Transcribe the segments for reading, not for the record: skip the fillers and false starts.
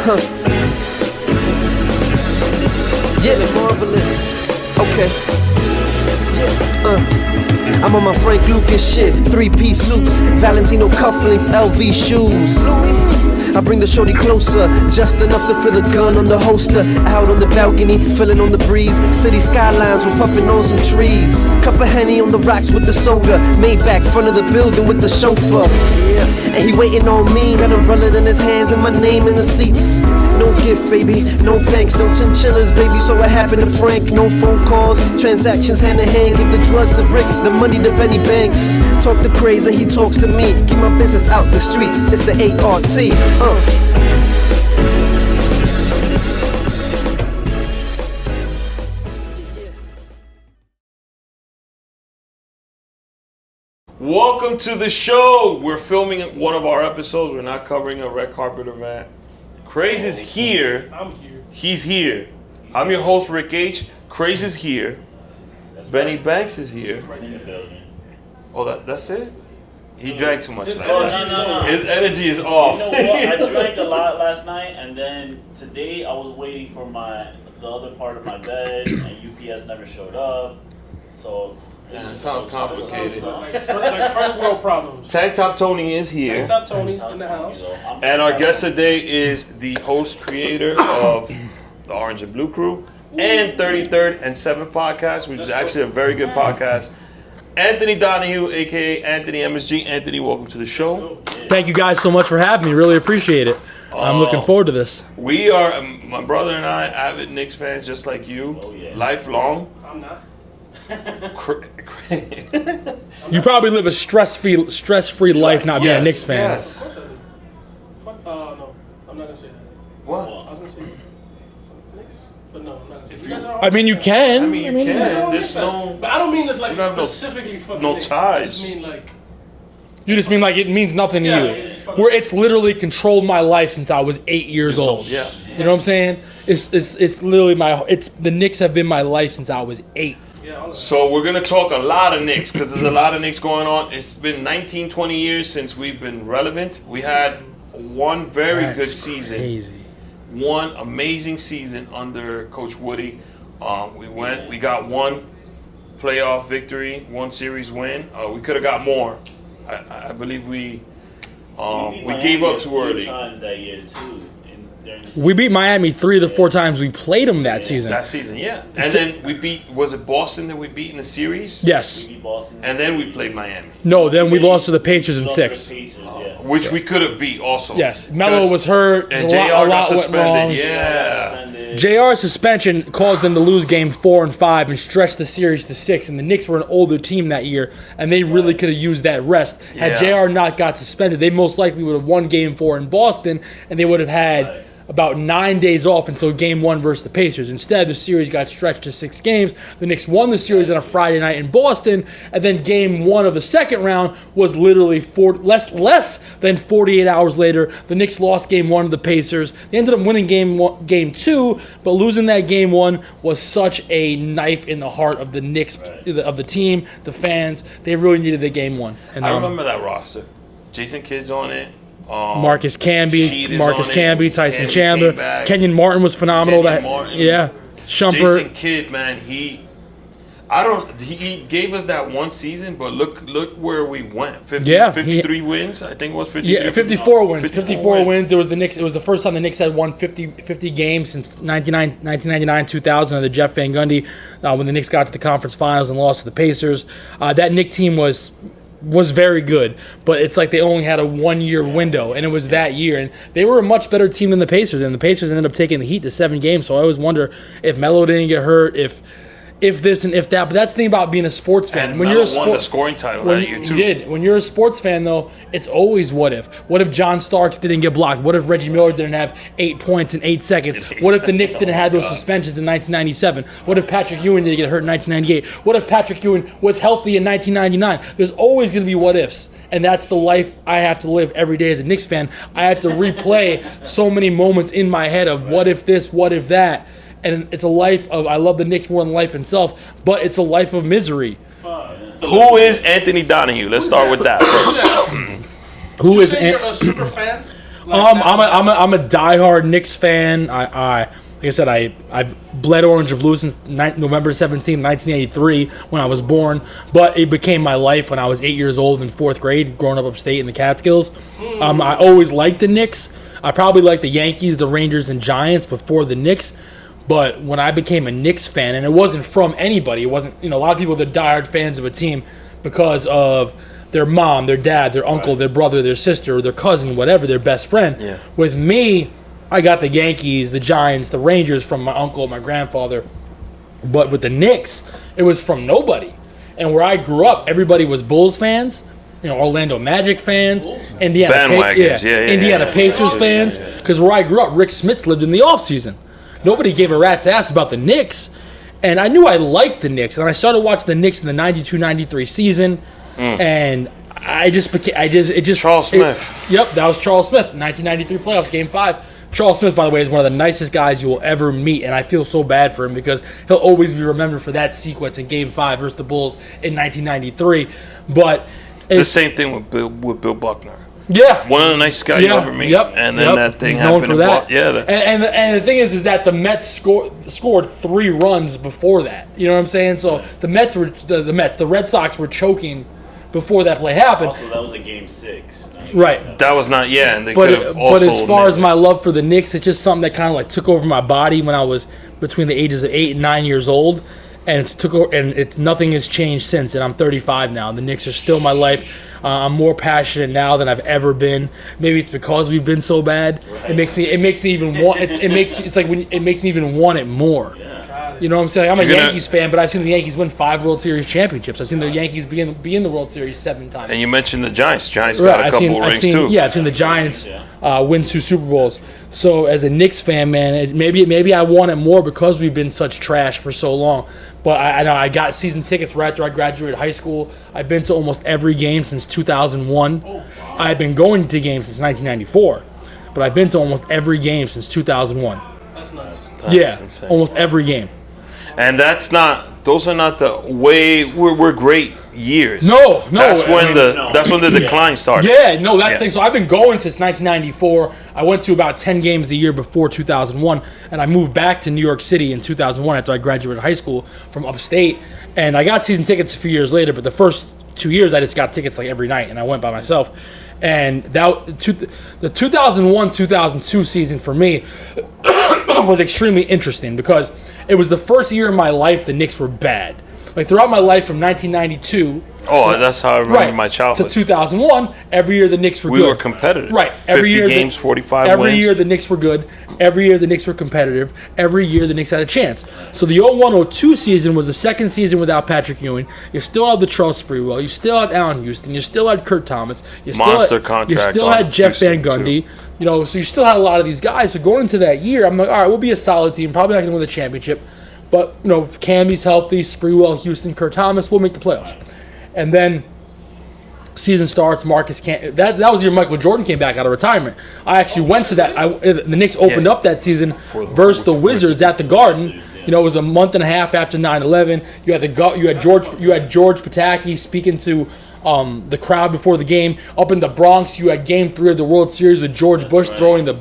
Yeah, marvelous. Okay. Yeah, I'm on my Frank Lucas shit. 3-piece suits, Valentino cufflinks, LV shoes. I bring the shorty closer, just enough to feel the gun on the holster. Out on the balcony, feeling on the breeze. City skylines, we're puffing on some trees. Cup of Henny on the rocks with the soda. Maybach, front of the building with the chauffeur. And he waiting on me, got an umbrella in his hands and my name in the seats. No gift, baby, no thanks, no chinchillas, baby. So what happened to Frank? No phone calls, transactions hand in hand. Give the drugs to Rick, the money to Benny Banks. Talk to Craze and he talks to me. Keep my business out the streets. It's the ART. Welcome to the show. We're filming one of our episodes. We're not covering a red carpet event. Craze is here. I'm here. He's here. I'm your host, Rick H. Craze is here. Benny Banks is here. Right in the building. Oh, that's it? He drank too much last night. No. His energy is off. You know what? I drank a lot last night, and then today I was waiting for the other part of my bed, and UPS never showed up. So. Yeah, it sounds complicated. Like first world problems. Tank Top Tony is here. Tank Top Tony in the house. And our guest today is the host creator of the Orange and Blue Crew and 33rd and 7th podcast, which is actually a very good podcast. Anthony Donahue, aka AnthonyMSG. Anthony, welcome to the show. Thank you guys so much for having me. Really appreciate it. I'm looking forward to this. We are, my brother and I, avid Knicks fans just like you. Oh, yeah. Lifelong. I'm not. You probably live a stress-free life not being a Knicks fan. Yes. No, I'm not gonna say that. What? I was gonna say Knicks, but no, I'm not gonna say. You guys are all I mean, you can. I mean, you You guys are can. all There's Knicks fans. no. But I don't mean it's like You have specifically fucking no Knicks. ties. I just mean like. You just mean like it means nothing to Yeah, you. it's fucking- Where it's literally controlled my life since I was 8 years old. Yeah. You know what I'm saying? It's literally the Knicks have been my life since I was 8. Yeah, all of that. So we're gonna talk a lot of Knicks because there's a lot of Knicks going on. It's been 19, 20 years since we've been relevant. We had one very good season, Crazy. one amazing season under Coach Woody. We got one playoff victory, one series win. We could have got more. I believe we gave up too early. Times that year too. During the We beat Miami 3 of the 4 times we played them that season. That season, yeah. And then we beat. Was it Boston that we beat in the series? Yes. We beat Boston. And then we played Miami, No, then we lost to the Pacers in Lost to the 6. Pacers, yeah. which we could have beat also. Yes. Melo was hurt. And a JR got lot went suspended. wrong. Yeah. Suspended. JR's suspension caused them to lose game 4 and 5 and stretch the series to 6. And the Knicks were an older team that year, and they really could have used that rest. Had Yeah. JR not got suspended, they most likely would have won game 4 in Boston, and they would have had about 9 days off until game 1 versus the Pacers. Instead, the series got stretched to 6 games. The Knicks won the series on a Friday night in Boston, and then game 1 of the second round was literally less than 48 hours later. The Knicks lost game 1 to the Pacers. They ended up winning game 2, but losing that game 1 was such a knife in the heart of the Knicks, of the team, the fans. They really needed the game 1. And I remember that roster. Jason Kidd's on it. Marcus Camby, Camby, Tyson Camby Chandler, came back. Kenyon Martin was phenomenal. Kenyon Martin. Yeah, Shumpert. Jason Kidd, man, he gave us that one season, but look where we went. 53 wins, I think it was 53. Yeah, 54 wins. 54 wins. wins. It was the Knicks. It was the first time the Knicks had won 50 games since 1999-2000 under Jeff Van Gundy, when the Knicks got to the conference finals and lost to the Pacers. That Knicks team was very good, but it's like they only had a 1-year window, and it was that year. And they were a much better team than the Pacers, and the Pacers ended up taking the Heat to 7 games. So I always wonder if Melo didn't get hurt, if this and if that. But that's the thing about being a sports fan. And When Melo you're won the scoring title that year too. You did. When you're a sports fan, though, it's always what if. What if John Starks didn't get blocked? What if Reggie Miller didn't have 8 points in 8 seconds? What if the Knicks didn't have those suspensions in 1997? What if Patrick Ewing didn't get hurt in 1998? What if Patrick Ewing was healthy in 1999? There's always going to be what ifs. And that's the life I have to live every day as a Knicks fan. I have to replay so many moments in my head of what if this, what if that. And it's a life of, I love the Knicks more than life itself, but it's a life of misery. Who is Anthony Donahue? Let's start with that first. You're a super fan? I'm a diehard Knicks fan. Like I said, I've bled orange and blue since November 17, 1983, when I was born. But it became my life when I was 8 years old in 4th grade, growing up upstate in the Catskills. I always liked the Knicks. I probably liked the Yankees, the Rangers, and Giants before the Knicks. But when I became a Knicks fan, and it wasn't from anybody, it wasn't, a lot of people, they're diehard fans of a team because of their mom, their dad, their uncle, their brother, their sister, their cousin, whatever, their best friend. Yeah. With me, I got the Yankees, the Giants, the Rangers from my uncle, my grandfather. But with the Knicks, it was from nobody. And where I grew up, everybody was Bulls fans, Orlando Magic fans, Indiana Pacers fans. Because where I grew up, Rick Smits lived in the offseason. Nobody gave a rat's ass about the Knicks. And I knew I liked the Knicks. And I started watching the Knicks in the 92-93 season. And Charles Smith. Yep, that was Charles Smith, 1993 playoffs, Game 5. Charles Smith, by the way, is one of the nicest guys you will ever meet, and I feel so bad for him because he'll always be remembered for that sequence in Game 5 versus the Bulls in 1993. But it's the same thing with Bill Buckner. Yeah, one of the nicest guys you ever meet. Yep, and then that thing he's happened. Known for that. And the thing is that the Mets scored 3 runs before that. You know what I'm saying? So the the Red Sox were choking before that play happened. Also, that was a Game 6. Right. That was not, and they but as far as my love for the Knicks, it's just something that kind of like took over my body when I was between the ages of 8 and 9 years old, and nothing has changed since. And I'm 35 now. And the Knicks are still my life. I'm more passionate now than I've ever been. Maybe it's because we've been so bad. Right. It makes me even want. It makes me even want it more. Yeah. You know what I'm saying? I'm a Yankees fan, but I've seen the Yankees win 5 World Series championships. I've seen the Yankees be in the World Series 7 times. And you mentioned the Giants. Giants got a couple rings too. Yeah, I've seen the Giants win 2 Super Bowls. So as a Knicks fan, man, maybe I want it more because we've been such trash for so long. But I know I got season tickets right after I graduated high school. I've been to almost every game since 2001. Oh, wow. I've been going to games since 1994, but I've been to almost every game since 2001. That's nice. That's insane. Almost every game. And those are not the way we're great years. No. That's when the decline started. Yeah, no, that's the thing. So I've been going since 1994. I went to about 10 games a year before 2001, and I moved back to New York City in 2001 after I graduated high school from upstate. And I got season tickets a few years later, but the first 2 years I just got tickets like every night, and I went by myself. And the 2001-2002 season for me was extremely interesting because it was the first year in my life the Knicks were bad. Like throughout my life from 1992. Oh, that's how I remember my childhood. To 2001, every year the Knicks were good. We were competitive. Right. 50 games, 45 every wins. Every year the Knicks were good. Every year the Knicks were competitive. Every year the Knicks had a chance. So the 01-02 season was the second season without Patrick Ewing. You still had the Trés Sprewell. You still had Allen Houston. You still had Kurt Thomas. You still had Jeff Van Gundy. Too. So you still had a lot of these guys. So going into that year, I'm like, all right, we'll be a solid team. Probably not going to win the championship. But, if Cammy's healthy, Sprewell, Houston, Kurt Thomas, we'll make the playoffs. And then season starts, Marcus can't. That was the year Michael Jordan came back out of retirement. I actually went to that. The Knicks opened up that season versus the Wizards at the Garden. It was a month and a half after 9/11. You had George Pataki speaking to the crowd before the game. Up in the Bronx, you had Game 3 of the World Series with George Bush throwing the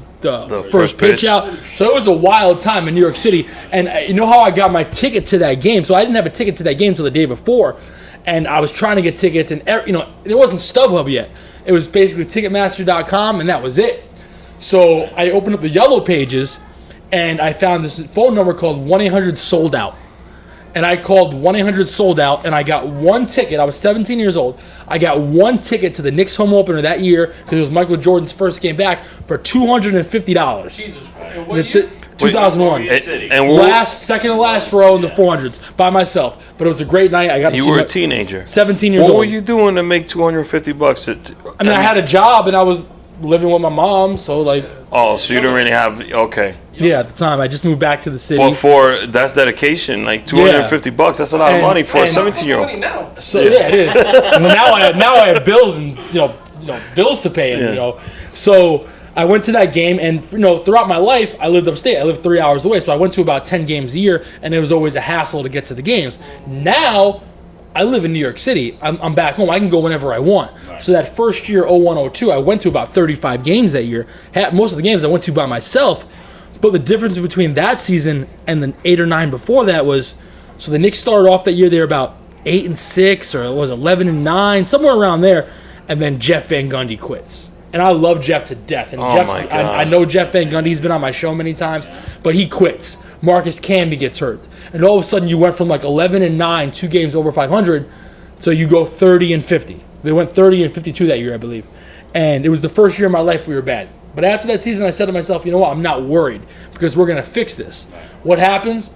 first pitch out. So it was a wild time in New York City. And you know how I got my ticket to that game? So I didn't have a ticket to that game until the day before. And I was trying to get tickets, and it wasn't StubHub yet. It was basically Ticketmaster.com, and that was it. So I opened up the Yellow Pages, and I found this phone number called 1-800-SOLD-OUT. And I called 1-800-SOLD-OUT, and I got one ticket. I was 17 years old. I got one ticket to the Knicks home opener that year because it was Michael Jordan's first game back for $250. Jesus Christ. What year? 2001. Second to last row in the 400s by myself. But it was a great night. I got to see. You were a teenager. 17 years old. What were you doing to make $250? I had a job and I was living with my mom, so like. Oh, so you didn't really have Yeah, at the time I just moved back to the city. Well, that's dedication. Like $250, that's a lot of money for a 17-year-old. So it is. And now I have bills and bills to pay and so. I went to that game, and throughout my life, I lived upstate. I lived 3 hours away, so I went to about 10 games a year, and it was always a hassle to get to the games. Now, I live in New York City. I'm back home. I can go whenever I want. Right. So that first year, 01-02, I went to about 35 games that year. Most of the games I went to by myself. But the difference between that season and the 8 or 9 before that was, so the Knicks started off that year, they were about 8-6, or it was 11-9, somewhere around there. And then Jeff Van Gundy quits. And I love Jeff to death. And I know Jeff Van Gundy. He's been on my show many times, but he quits. Marcus Camby gets hurt. And all of a sudden you went from like 11-9, 2 games over 500, so you go 30-50. They went 30-52 that year, I believe. And it was the first year of my life we were bad. But after that season, I said to myself, you know what? I'm not worried because we're going to fix this. What happens?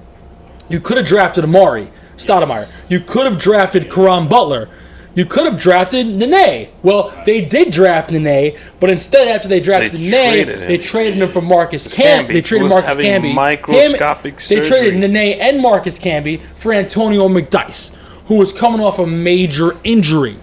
You could have drafted Amari Stoudemire. You could have drafted Caron Butler. You could have drafted Nene. Well, they did draft Nene, but instead, after they drafted Nene, they traded him for Marcus Camby. They traded Marcus Camby. They traded Nene and Marcus Camby for Antonio McDyess, who was coming off a major injury.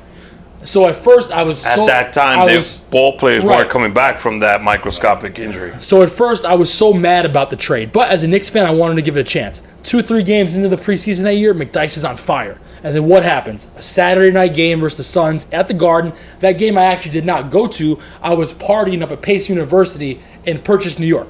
So at first, I was at that time, ball players weren't coming back from that microscopic injury. So at first, I was so mad about the trade. But as a Knicks fan, I wanted to give it a chance. 2-3 games into the preseason that year, McDyess is on fire. And then what happens? A Saturday night game versus the Suns at the Garden. That game I actually did not go to. I was partying up at Pace University in Purchase, New York.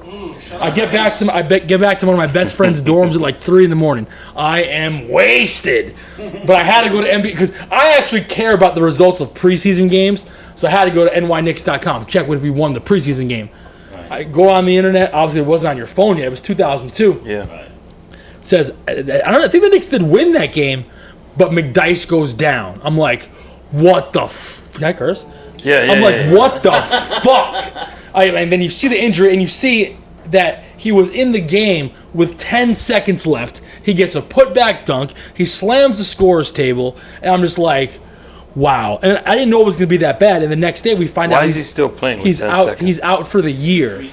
I get back to one of my best friend's dorms at like 3 a.m. I am wasted, but I had to go to NBA because I actually care about the results of preseason games. So I had to go to nyknicks.com, check if we won the preseason game. Right. I go on the internet. Obviously, it wasn't on your phone yet. It was 2002. Yeah. Right. Says I think the Knicks did win that game, but McDyess goes down. I'm like, what the? Can I curse? Yeah. I'm like, what the fuck? And then you see the injury, and you see that he was in the game with 10 seconds left. He gets a putback dunk. He slams the scorer's table, and I'm just like, wow. And I didn't know it was going to be that bad. And the next day we find out is he still playing? He's out. Seconds? He's out for the year.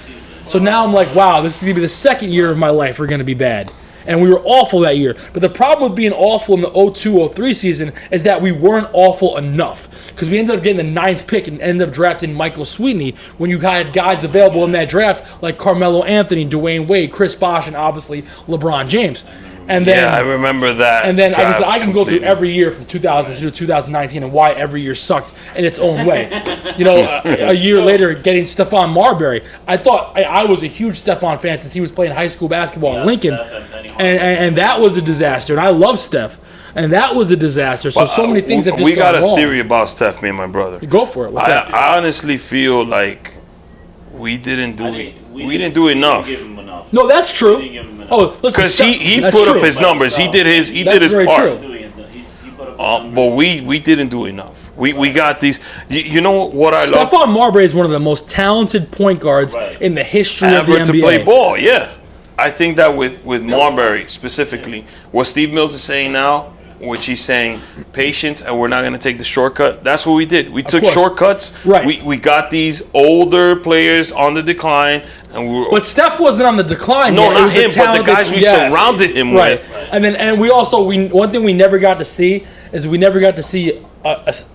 So now I'm like, wow, this is going to be the second year of my life we're going to be bad. And we were awful that year. But the problem with being awful in the 02-03 season is that we weren't awful enough. Because we ended up getting the 9th pick and ended up drafting Michael Sweetney when you had guys available in that draft like Carmelo Anthony, Dwayne Wade, Chris Bosh, and obviously LeBron James. And then, I remember that. And then I can go through every year from 2002 to 2019 and why every year sucked in its own way. A year later, getting Stephon Marbury. I thought I was a huge Stephon fan since he was playing high school basketball in Lincoln. And that was a disaster. And I love Steph. And that was a disaster. So many things have just gone wrong. We got a theory about Steph, me and my brother. Go for it. What's that? I honestly feel like we didn't do enough. No, that's true. Oh, listen, because he put up his numbers. He did his part. But we didn't do enough. We got these. You know what I love? Stephon Marbury is one of the most talented point guards in the history of the NBA. Ever to play ball, yeah. I think that with Marbury specifically, what Steve Mills is saying now, which he's saying patience, and we're not going to take the shortcut. That's what we did. We took shortcuts. Right. We got these older players on the decline, and but Steph wasn't on the decline. No, not him, but the guys we surrounded him with. And we also one thing we never got to see is a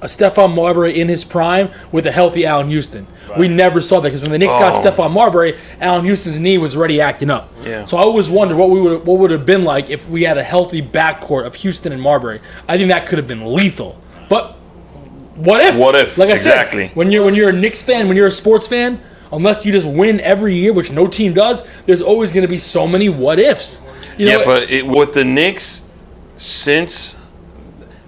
Stephon Marbury in his prime with a healthy Allen Houston. Right. We never saw that because when the Knicks got Stephon Marbury, Allen Houston's knee was already acting up. Yeah. So I always wondered what would have been like if we had a healthy backcourt of Houston and Marbury. I think that could have been lethal. But what if? What if? Like I exactly. said, when you're a Knicks fan, when you're a sports fan, unless you just win every year, which no team does, there's always going to be so many what ifs. But with the Knicks, since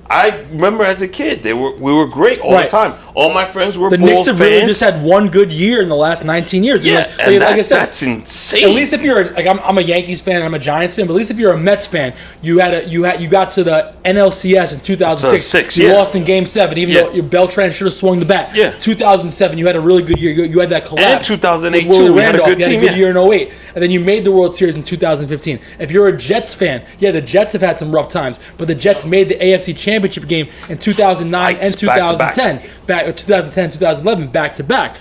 I remember as a kid, we were great all the time. All my friends were Bulls fans. The Knicks have really just had one good year in the last 19 years. Yeah, like I said, that's insane. At least if you're I'm a Yankees fan and I'm a Giants fan, but at least if you're a Mets fan, you got to the NLCS in 2006. You lost in Game 7, even though your Beltran should have swung the bat. Yeah. 2007, you had a really good year. You had that collapse. And 2008 too. We had a good team. You had a good year in 08, and then you made the World Series in 2015. If you're a Jets fan, the Jets have had some rough times, but the Jets made the AFC Championship game in 2009 and 2010, back 2010, 2011, back to back.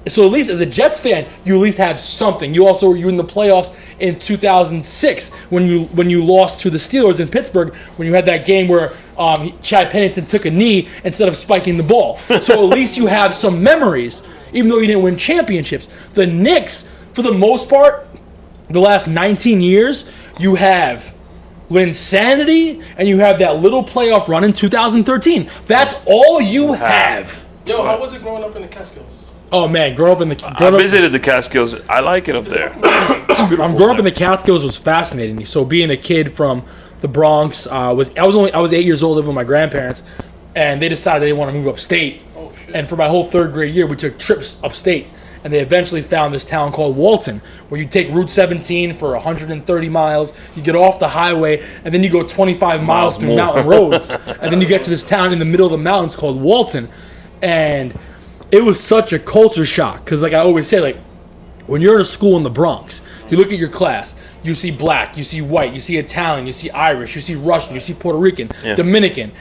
So at least as a Jets fan, you at least have something. You were in the playoffs in 2006 when you lost to the Steelers in Pittsburgh when you had that game where Chad Pennington took a knee instead of spiking the ball. So at least you have some memories, even though you didn't win championships. The Knicks, for the most part, the last 19 years, you have Linsanity, and you have that little playoff run in 2013. That's all you have. Yo, how was it growing up in the Catskills? Oh man, I visited the Catskills. I like it up there. Growing up in the Catskills was fascinating. So being a kid from the Bronx, I was 8 years old living with my grandparents, and they decided they want to move upstate. Oh shit. And for my whole third grade year, we took trips upstate. And they eventually found this town called Walton, where you take Route 17 for 130 miles, you get off the highway, and then you go 25 miles through mountain roads. And then you get to this town in the middle of the mountains called Walton. And it was such a culture shock, because like I always say, like, when you're in a school in the Bronx, you look at your class, you see black, you see white, you see Italian, you see Irish, you see Russian, you see Puerto Rican, Dominican,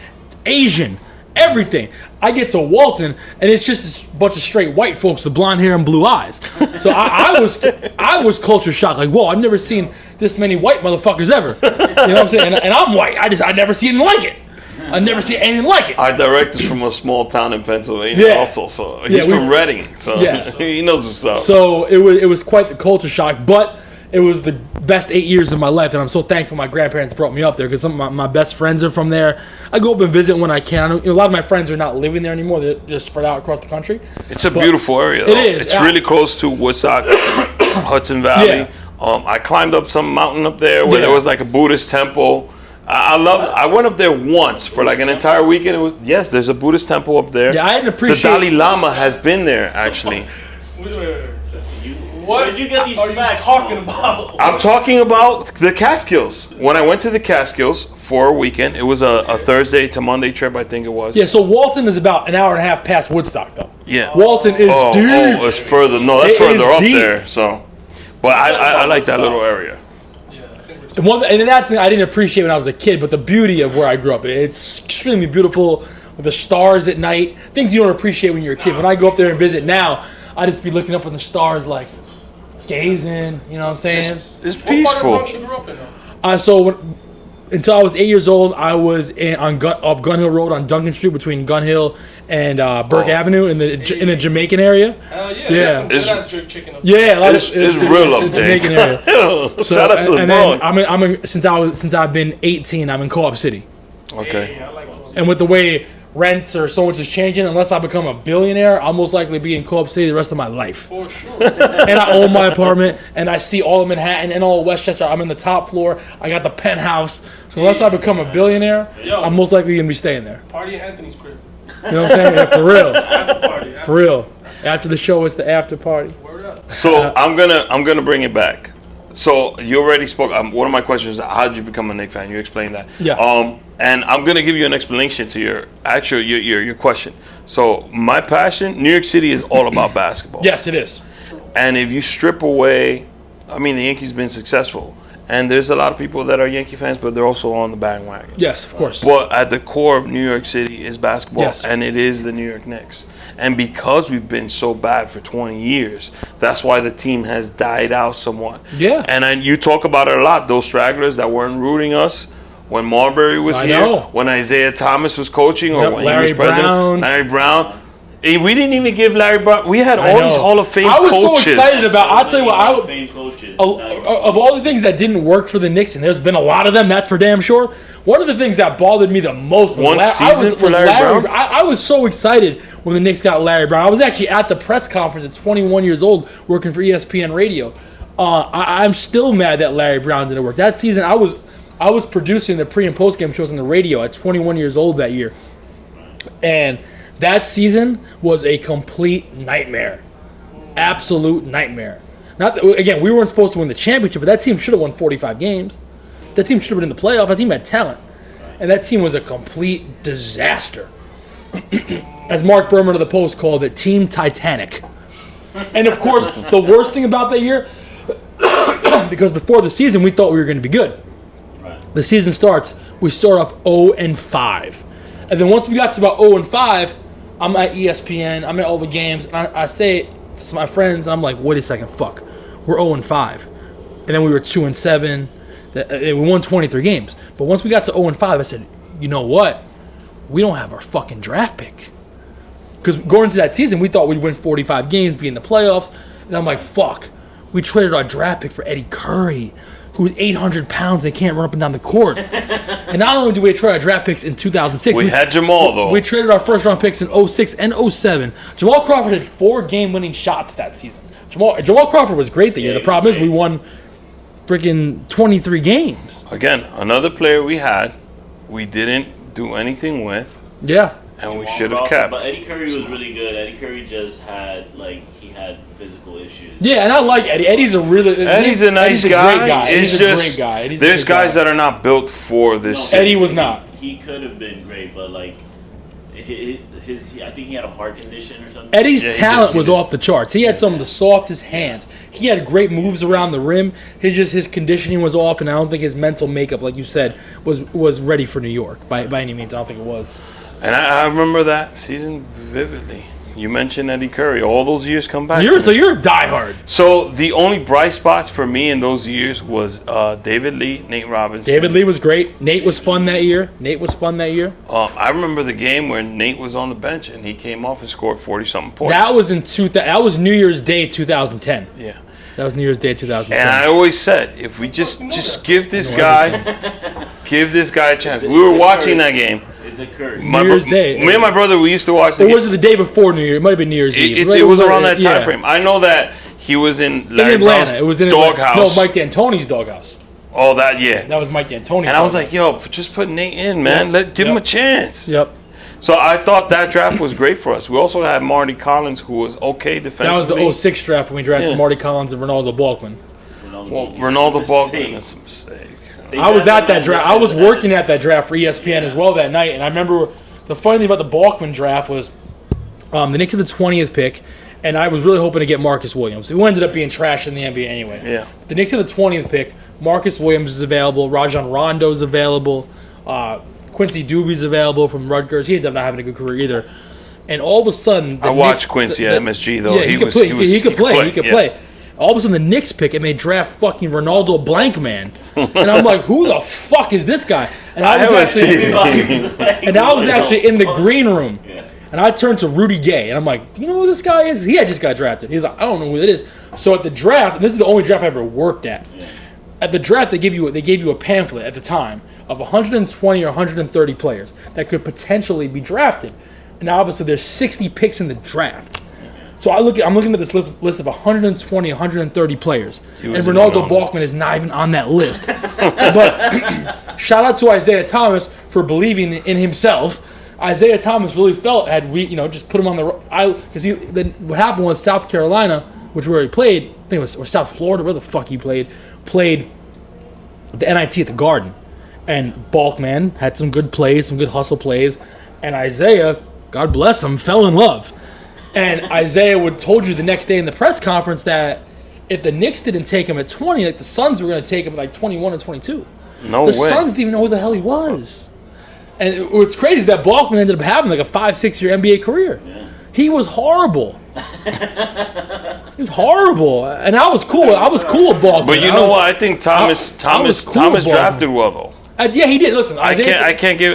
Asian, everything. I get to Walton, and it's just this bunch of straight white folks with blonde hair and blue eyes. So I was culture shocked. Like, whoa, I've never seen this many white motherfuckers ever. You know what I'm saying? And I'm white. I never see anything like it. I never see anything like it. Our director's from a small town in Pennsylvania, also. So he's from Reading, so he knows what's up. So it was quite the culture shock, but it was the best 8 years of my life, and I'm so thankful my grandparents brought me up there, because some of my best friends are from there. I go up and visit when I can. I know, a lot of my friends are not living there anymore. They're spread out across the country. It's a beautiful area, though. It is. It's really close to Woodstock, Hudson Valley. Yeah. I climbed up some mountain up there where there was like a Buddhist temple. I went up there once for like an entire weekend. There's a Buddhist temple up there. Yeah, I didn't appreciate. The Dalai Lama has been there, actually. Where did you get these facts talking about? I'm talking about the Catskills. When I went to the Catskills for a weekend, it was a Thursday to Monday trip, I think it was. Yeah, so Walton is about an hour and a half past Woodstock, though. Yeah. Walton is deep. Oh, it's further. No, that's further up there. So, but I like that little area. And that's the thing I didn't appreciate when I was a kid, but the beauty of where I grew up. It's extremely beautiful, with the stars at night. Things you don't appreciate when you're a kid. When I go up there and visit now, I just be looking up at the stars like, gazing, you know what I'm saying? It's peaceful. What part of the Bronx you grew up in, until I was 8 years old, I was off Gun Hill Road on Duncan Street between Gun Hill and Burke Avenue in the Jamaican area. Hell yeah. Yeah. That's jerk chicken up It's real up there. Jamaican area. Shout out to the Bronx. Since I've been 18, I'm in Co-op City. Okay. Yeah, I like those. And with the way rents or so much is changing, unless I become a billionaire, I'll most likely be in Co-op City the rest of my life. For sure. And I own my apartment, and I see all of Manhattan and all of Westchester. I'm in the top floor. I got the penthouse. So unless I become a billionaire, I'm most likely going to be staying there. Party at Anthony's crib. You know what I'm saying? Yeah, for real. After party. For real. After the show, it's the after party. Word up. So I'm gonna bring it back. So you already spoke. One of my questions is, how did you become a Knicks fan? You explained that. Yeah. And I'm gonna give you an explanation to your question. So my passion, New York City, is all about basketball. Yes, it is. And if you strip away, the Yankees been successful, and there's a lot of people that are Yankee fans, but they're also on the bandwagon. Yes, of course. But at the core of New York City is basketball, Yes. and it is the New York Knicks. And because we've been so bad for 20 years, that's why the team has died out somewhat. Yeah. And you talk about it a lot, those stragglers that weren't rooting us when Marbury was I here, know. when Isaiah Thomas was coaching, or Yep, when Larry he was president. Brown. Larry Brown. And we didn't even give Larry Brown. We had all these Hall of Fame I was coaches. so excited about. I'll tell you what. Fame coaches. Of all the things that didn't work for the Knicks, and there's been a lot of them, that's for damn sure. One of the things that bothered me the most was Larry Brown. I was so excited when the Knicks got Larry Brown. I was actually at the press conference at 21 years old, working for ESPN Radio. I'm still mad that Larry Brown didn't work. That season, I was producing the pre and post game shows on the radio at 21 years old that year, and that season was a complete nightmare, absolute nightmare. Again, we weren't supposed to win the championship, but that team should have won 45 games. That team should have been in the playoff. That team had talent, and that team was a complete disaster. As Mark Berman of the Post called it, Team Titanic. And of course, the worst thing about that year, because before the season we thought we were going to be good. The season starts, we start off 0-5. And then once we got to about 0-5, I'm at ESPN, I'm at all the games, and I say to my friends, and I'm like, wait a second, fuck. We're 0-5. And then we were 2-7. We won 23 games. But once we got to 0-5, I said, you know what? We don't have our fucking draft pick. Because going into that season, we thought we'd win 45 games, be in the playoffs. And I'm like, fuck. We traded our draft pick for Eddie Curry. who's 800 pounds and can't run up and down the court. And not only did we trade our draft picks in 2006, We had Jamal, though. we traded our first round picks in 06 and 07. Jamal Crawford had 4 game-winning shots that season. Jamal Crawford was great that year. The problem is we won freaking 23 games. Again, another player we didn't do anything with, Yeah. and we Jamal should have Crawford, kept. But Eddie Curry was really good. Eddie Curry just had he had physical issues. Yeah, and I like Eddie. Eddie's a nice guy. Eddie's a great guy. It's Eddie's just a great guy. Eddie's a there's good guys guy. that are not built for this. No, shit. Eddie was not. He could have been great, but I think he had a heart condition or something. Eddie's Yeah, he talent did. was off the charts. He had some of the softest hands. He had great moves around the rim. His conditioning was off, and I don't think his mental makeup, like you said, was ready for New York by any means. I don't think it was. And I remember that season vividly. You mentioned Eddie Curry. All those years come back. So you're a diehard. So the only bright spots for me in those years was David Lee, Nate Robinson. David Lee was great. Nate was fun that year. I remember the game where Nate was on the bench and he came off and scored 40-something points. That was New Year's Day 2010. Yeah. That was New Year's Day 2010. And I always said, if we just give this guy a chance. We were watching that game. It's a curse. New Year's Day. Me and my brother, we used to watch the Or game. was it the day before New Year? It might have been New Year's Eve. It was around that time yeah. frame. I know that he was in In Larry Brown's Atlanta. It was in Atlanta. doghouse. No, Mike D'Antoni's doghouse. Oh, that, yeah. That was Mike D'Antoni's. And I was like, yo, just put Nate in, man. Give him a chance. Yep. So I thought that draft was great for us. We also had Marty Collins, who was okay defensively. That was the 06 draft when we drafted Yeah. Marty Collins and Ronaldo Balkman. Well, Ronaldo Baldwin is a mistake. I was at that draft. I was working at that draft for ESPN as well that night, and I remember the funny thing about the Balkman draft was the Knicks had the 20th pick, and I was really hoping to get Marcus Williams, who ended up being trash in the NBA anyway. Yeah. The Knicks had the 20th pick. Marcus Williams is available. Rajon Rondo's available. Quincy Doobie's available from Rutgers. He ended up not having a good career either. And all of a sudden, I watched Quincy at MSG though. Yeah, he could play. All of a sudden, the Knicks pick and they draft fucking Ronaldo Blankman, and I'm like, who the fuck is this guy? And I was actually in the green room, and I turned to Rudy Gay, and I'm like, you know who this guy is? He had just got drafted. He's like, I don't know who it is. So at the draft, and this is the only draft I ever worked at. At the draft, they gave you a pamphlet at the time of 120 or 130 players that could potentially be drafted. And obviously, there's 60 picks in the draft. So I'm looking at this list of 120, 130 players, and Ronaldo Balkman is not even on that list. But shout out to Isaiah Thomas for believing in himself. Isaiah Thomas really felt had we just put him on the because what happened was South Carolina, which where he played, I think it was, or South Florida, where the fuck he played the NIT at the Garden, and Balkman had some good plays, some good hustle plays, and Isaiah, God bless him, fell in love. And Isaiah told you the next day in the press conference that if the Knicks didn't take him at 20, like the Suns were going to take him at like 21 and 22. No the way. Suns didn't even know who the hell he was. And what's crazy is that Balkman ended up having like a 5-6 year NBA career. Yeah. He was horrible. He was horrible, and I was cool. I was cool with Balkman. But you know what? I think Thomas drafted well though. Yeah, he did. Listen, I can't give.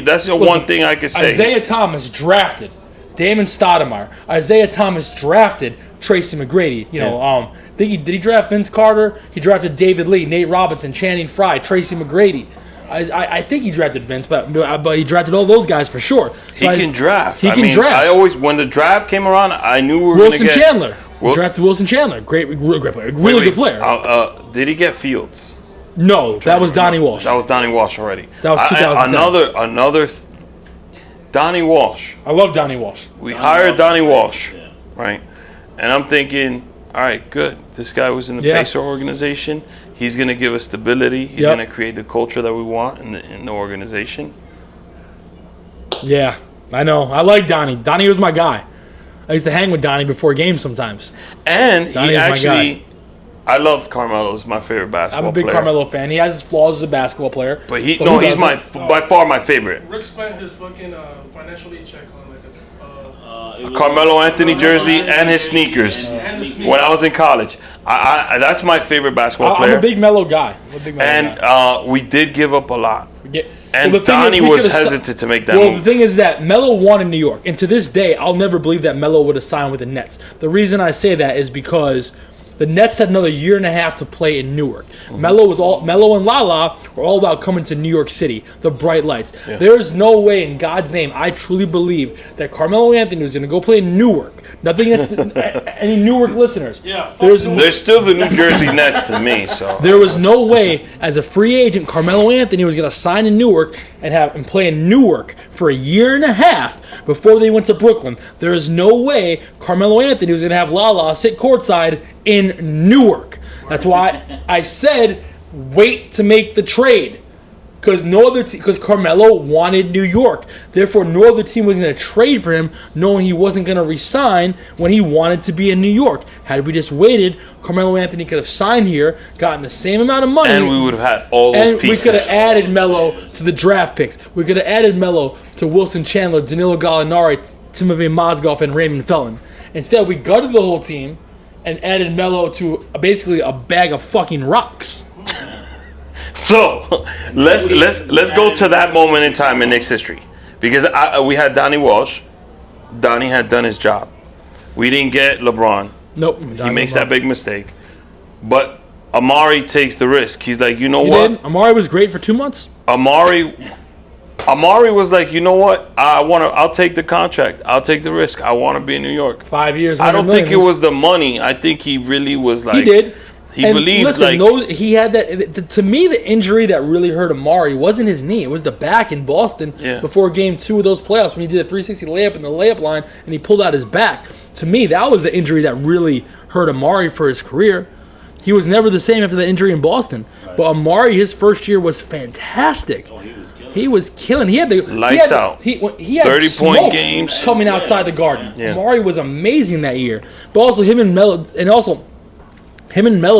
That's the one thing I could say. Isaiah Thomas drafted Damon Stoudemire. Isaiah Thomas drafted Tracy McGrady. Did he draft Vince Carter? He drafted David Lee, Nate Robinson, Channing Frye, Tracy McGrady. I think he drafted Vince, but he drafted all those guys for sure. So he can draft. He can draft. I always, when the draft came around, I knew we were going to get... Wilson Chandler. He drafted Wilson Chandler. Great player. Really good player. Did he get Fields? No, that was Donnie Walsh. That was Donnie Walsh already. That was 2010. Another Donnie Walsh. I love Donnie Walsh. We hired Donnie Walsh, right? And I'm thinking, all right, good. This guy was in the Pacer organization. He's going to give us stability. He's going to create the culture that we want in the organization. Yeah, I know. I like Donnie. Donnie was my guy. I used to hang with Donnie before games sometimes. And Donnie he actually... I love Carmelo. He's my favorite basketball player. I'm a big Carmelo fan. He has his flaws as a basketball player. But he's by far my favorite. Rick spent his fucking financial aid check on a Carmelo Anthony jersey and his sneakers when I was in college. That's my favorite basketball player. I'm a big Melo guy. We did give up a lot. Yeah. And Donnie was hesitant to make that move. Well, the thing is that Melo won in New York. And to this day, I'll never believe that Melo would have signed with the Nets. The reason I say that is because The Nets had another year and a half to play in Newark. Melo and Lala were all about coming to New York City, the bright lights. Yeah. There's no way in God's name, I truly believe that Carmelo Anthony was going to go play in Newark. Nothing against any Newark listeners. Yeah, fuck There's Newark. They're still the New Jersey Nets to me. So There was no way, as a free agent, Carmelo Anthony was going to sign in Newark and play in Newark for a year and a half before they went to Brooklyn. There is no way Carmelo Anthony was going to have Lala sit courtside in Newark. That's why I said wait to make the trade. Because Carmelo wanted New York. Therefore, no other team was going to trade for him, knowing he wasn't going to resign when he wanted to be in New York. Had we just waited, Carmelo Anthony could have signed here, gotten the same amount of money, and we would have had all those and pieces. we could have added Melo to the draft picks. We could have added Melo to Wilson Chandler, Danilo Gallinari, Timothy Mozgov, and Raymond Felton. Instead, we gutted the whole team and added Melo to basically a bag of fucking rocks. So let's go to that moment in time in Knicks history, because we had Donnie Walsh. Donnie had done his job. We didn't get LeBron. Nope. He makes that big mistake. But Amari takes the risk. He's like, you know He what? did. Amari was great for 2 months. Amari was like, you know what? I'll take the contract. I'll take the risk. I want to be in New York. 5 years. I don't $100 think it million. was the money. I think he really was like. He did. He And believed listen, like. he had that. To me, the injury that really hurt Amari wasn't his knee. It was the back in Boston before Game 2 of those playoffs when he did a 360 layup in the layup line and he pulled out his back. To me, that was the injury that really hurt Amari for his career. He was never the same after the injury in Boston. Right. But Amari, his first year was fantastic. Oh, he was killing. He was killing. He had the Lights out. He had 30-point games coming outside the Garden. Yeah. Amari was amazing that year. But also him and Melo,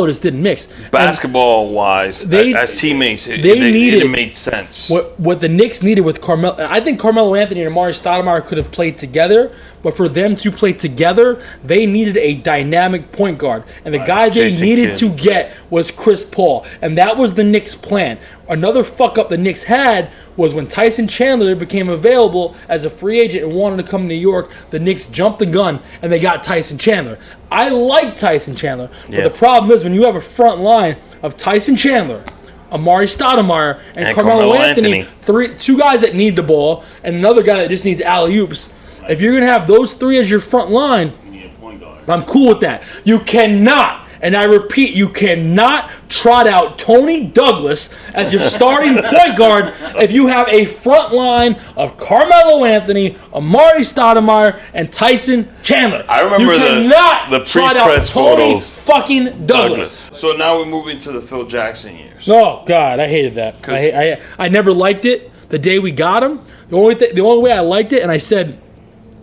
just didn't mix. Basketball wise, as teammates, it didn't make sense. What the Knicks needed with Carmelo, I think Carmelo Anthony and Amari Stoudemire could have played together, but for them to play together, they needed a dynamic point guard. And the guy they Jason needed Kidd. to get was Chris Paul. And that was the Knicks' plan. Another fuck up the Knicks had was when Tyson Chandler became available as a free agent and wanted to come to New York, the Knicks jumped the gun and they got Tyson Chandler. I like Tyson Chandler, but the problem is when you have a front line of Tyson Chandler, Amari Stoudemire, and Carmelo Anthony, two guys that need the ball, and another guy that just needs alley-oops. If you're going to have those three as your front line, You need a point guard. I'm cool with that. You cannot, and I repeat, you cannot trot out Tony Douglas as your starting point guard if you have a front line of Carmelo Anthony, Amari Stoudemire, and Tyson Chandler. I remember you cannot the trot out pre-press Tony photos. fucking Douglas. So now we move into the Phil Jackson years. Oh God, I hated that. I never liked it. The day we got him, the only way I liked it, and I said,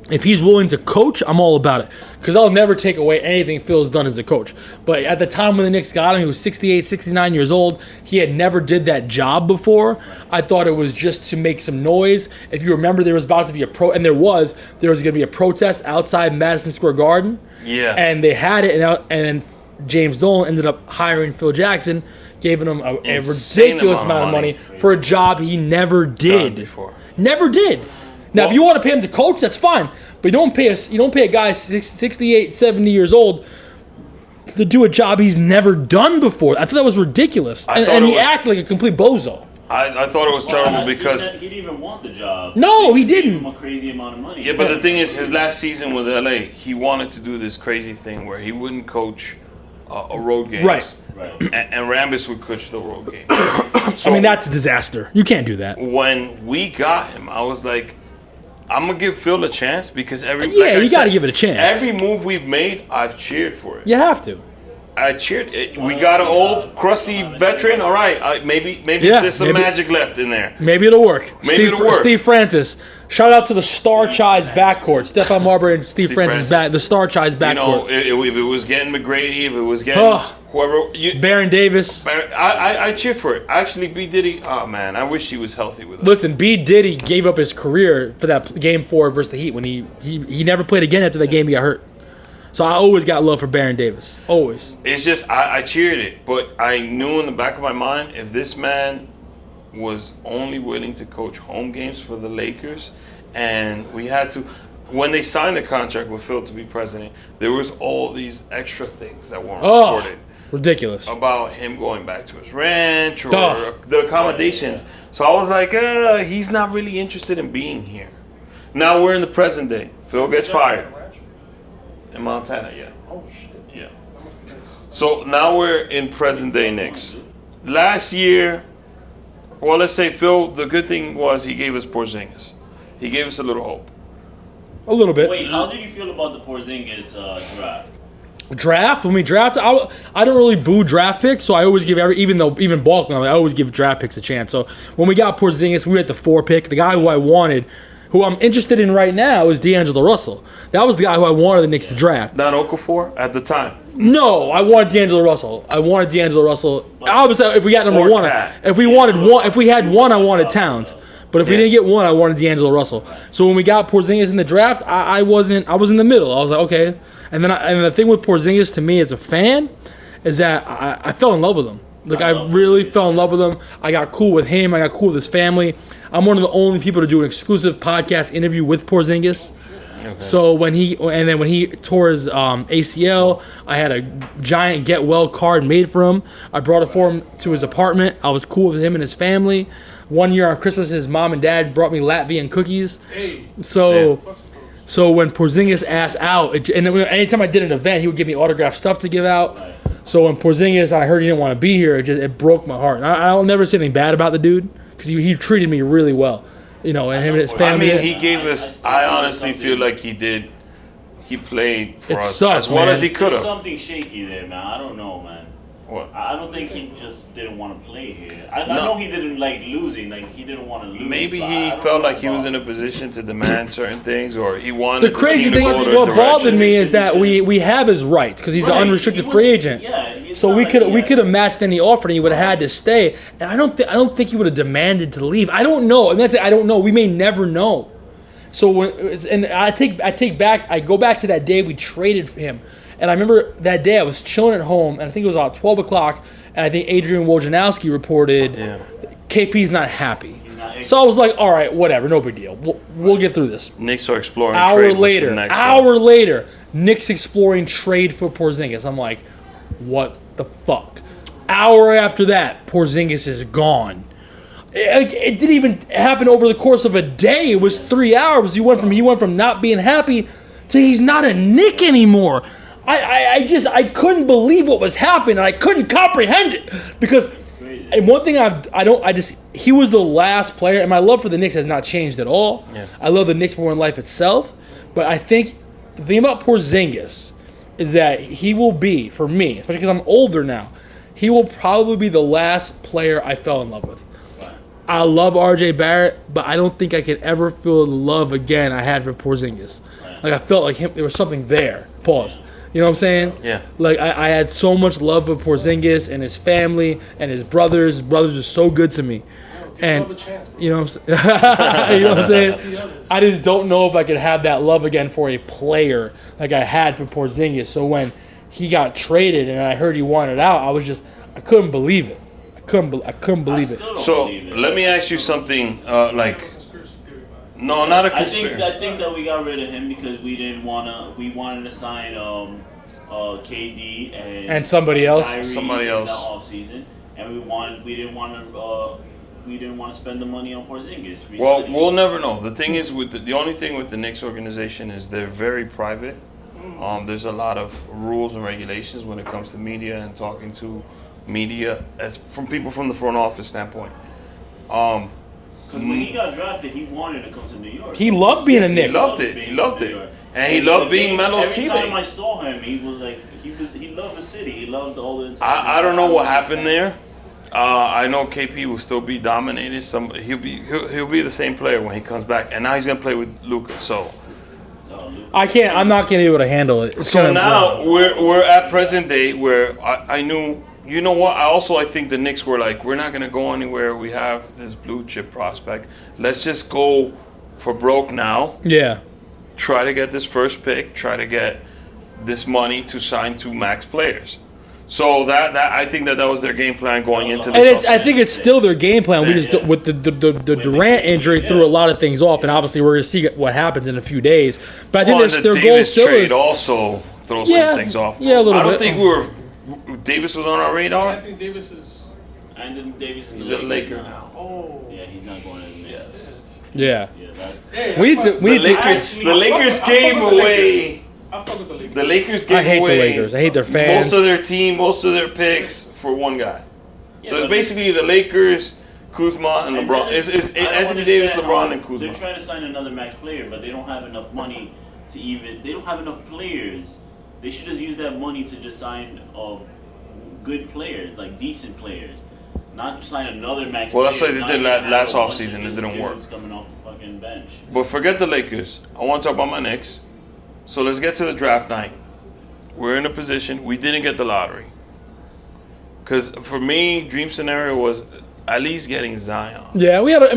if he's willing to coach, I'm all about it. Because I'll never take away anything Phil's done as a coach. But at the time when the Knicks got him, he was 68, 69 years old. He had never did that job before. I thought it was just to make some noise. If you remember, there was about to be and there was going to be a protest outside Madison Square Garden. Yeah. And they had it, and then James Dolan ended up hiring Phil Jackson, giving him a ridiculous amount of money for a job he never did. Before. Never did. Now, if you want to pay him to coach, that's fine. But you don't pay a guy 68, 70 years old to do a job he's never done before. I thought that was ridiculous. And he acted like a complete bozo. I thought it was terrible because he didn't even want the job. No, he They gave didn't. him a crazy amount of money. Yeah, but the thing is, his last season with LA, he wanted to do this crazy thing where he wouldn't coach a road game. Right. And Rambis would coach the road game. I mean, that's a disaster. You can't do that. When we got him, I was like, I'm going to give Phil a chance because you got to give it a chance. Every move we've made, I've cheered for it. You have to. I cheered. We got an old, crusty veteran. All right, maybe there's some magic left in there. Maybe it'll work. It'll work. Steve Francis. Shout out to the Star Chides backcourt. Stephon Marbury and Steve Francis back. The Star Chides backcourt. You know, if it was getting McGrady, if it was getting whoever. Baron Davis. I cheer for it. Actually, B. Diddy, oh man, I wish he was healthy with us. Listen, B. Diddy gave up his career for that Game 4 versus the Heat when he never played again after that game he got hurt. So I always got love for Baron Davis. Always. It's just, I cheered it, but I knew in the back of my mind, if this man was only willing to coach home games for the Lakers, and we had to, when they signed the contract with Phil to be president, there was all these extra things that weren't Oh, reported ridiculous. about him going back to his ranch or Duh. the accommodations. So I was like, he's not really interested in being here. Now we're in the present day. Phil gets fired in Montana. Yeah. Oh shit. Yeah. So now we're in present day Knicks. Last year, well, let's say Phil, the good thing was he gave us Porzingis. He gave us a little hope. A little bit. Wait, how did you feel about the Porzingis draft? Draft, when we draft, I don't really boo draft picks, so I always give even Balkman, I always give draft picks a chance. So when we got Porzingis, we were at the 4 pick. The guy who I wanted, who I'm interested in right now, is D'Angelo Russell. That was the guy who I wanted the Knicks to draft. Not Okafor at the time. No, I wanted D'Angelo Russell. Obviously, if we got number Or one, Cat. if we had one, I wanted Towns. But if we didn't get one, I wanted D'Angelo Russell. So when we got Porzingis in the draft, I was in the middle. I was like, okay. And then the thing with Porzingis to me as a fan is that I fell in love with him. Like I really fell in love with him. I got cool with him. I got cool with his family. I'm one of the only people to do an exclusive podcast interview with Porzingis. Okay. So when he tore his ACL, I had a giant get well card made for him. I brought it for him to his apartment. I was cool with him and his family. One year on Christmas, his mom and dad brought me Latvian cookies. Hey. So when Porzingis asked out, and anytime I did an event, he would give me autographed stuff to give out. So when Porzingis, I heard he didn't want to be here, it broke my heart. And I'll never say anything bad about the dude because he treated me really well. You know, and him and his family. I mean, he gave us. I honestly feel like he did. He played for us sucked, as well man. as he could There's have. something shaky there, man. I don't know, man. What? I don't think he just didn't want to play here. I know he didn't like losing. Like he didn't want to lose. Maybe but he I don't felt know like he was about- in a position to demand certain things, or he wanted. The crazy the team thing to is, go to a what bothered direction. me is that we have his rights because he's an Right, unrestricted he was- free agent. Yeah, it's So not we like could have matched any offer and he would have had to stay. And I don't think he would have demanded to leave. I don't know. And that's it. I don't know. We may never know. So I go back to that day we traded for him. And I remember that day I was chilling at home and I think it was about 12 o'clock and I think Adrian Wojnarowski reported KP's not happy. So I was like, all right, whatever, no big deal. We'll get through this. Knicks are exploring. Hour trade was the next one. later, Knicks exploring trade for Porzingis. I'm like, what the fuck? Hour after that, Porzingis is gone. It didn't even happen over the course of a day. It was 3 hours. He went from not being happy to he's not a Knick anymore. I couldn't believe what was happening. I couldn't comprehend it because. And one thing he was the last player, and my love for the Knicks has not changed at all. Yeah. I love the Knicks more in life itself, but I think the thing about Porzingis is that he will be, for me, especially because I'm older now, he will probably be the last player I fell in love with. Wow. I love RJ Barrett, but I don't think I could ever feel the love again I had for Porzingis. Right. Like I felt like there was something there. Pause. You know what I'm saying? Yeah. Like I had so much love for Porzingis and his family and his brothers. His brothers are so good to me. And you know what I'm saying? You know what I'm saying? I just don't know if I could have that love again for a player like I had for Porzingis. So when he got traded and I heard he wanted out, I couldn't believe it. I couldn't believe it. So let me ask you something. No, not a conspiracy. I think that we got rid of him because we wanted to sign KD and somebody else. Kyrie Somebody else. in the offseason, and we didn't want to spend the money on Porzingis. Recently. Well, we'll never know. The thing is, with the only thing with the Knicks organization is they're very private. There's a lot of rules and regulations when it comes to media and talking to media as from people from the front office standpoint. Because when he got drafted, he wanted to come to New York. He loved being a Knick. He loved it. And he loved being Melo's teammate. Every time I saw him, he was like, he loved the city. He loved all the entire. I don't know what happened there. I know KP will still be dominated. He'll be the same player when he comes back, and now he's gonna play with Luka. So I'm not gonna be able to handle it. So now we're at present day where I knew. You know what? I think the Knicks were like, we're not going to go anywhere. We have this blue chip prospect. Let's just go for broke now. Yeah. Try to get this first pick. Try to get this money to sign 2 max players. So that I think that was their game plan going into And this. I think it's still their game plan. We just with the Durant injury threw a lot of things off, and obviously we're going to see what happens in a few days. But I think their goal still trade is also throws some things off. Yeah, a little bit. I don't think Davis was on our radar. I think Davis is. Anthony Davis is He's a Laker now. Oh. Yeah, he's not going to the Knicks. Yeah. Yeah, that's. We need to. The Lakers gave away. I fuck with the Lakers. The Lakers gave I hate away the Lakers. I hate their fans. most of their team, most of their picks for one guy. Yeah, So it's but- basically the Lakers, Kuzma, and LeBron. then- It's I don't Anthony Davis, understand LeBron, how and Kuzma. They're trying to sign another max player, but they don't have enough money to even. They don't have enough players. They should just use that money to just sign good players, like decent players, not sign another max. Well, that's player, what they not did even last have a bunch of offseason. It just didn't work. dudes coming off the fucking bench. But forget the Lakers. I want to talk about my Knicks. So let's get to the draft night. We're in a position. We didn't get the lottery. Because for me, dream scenario was at least getting Zion. Yeah, we had a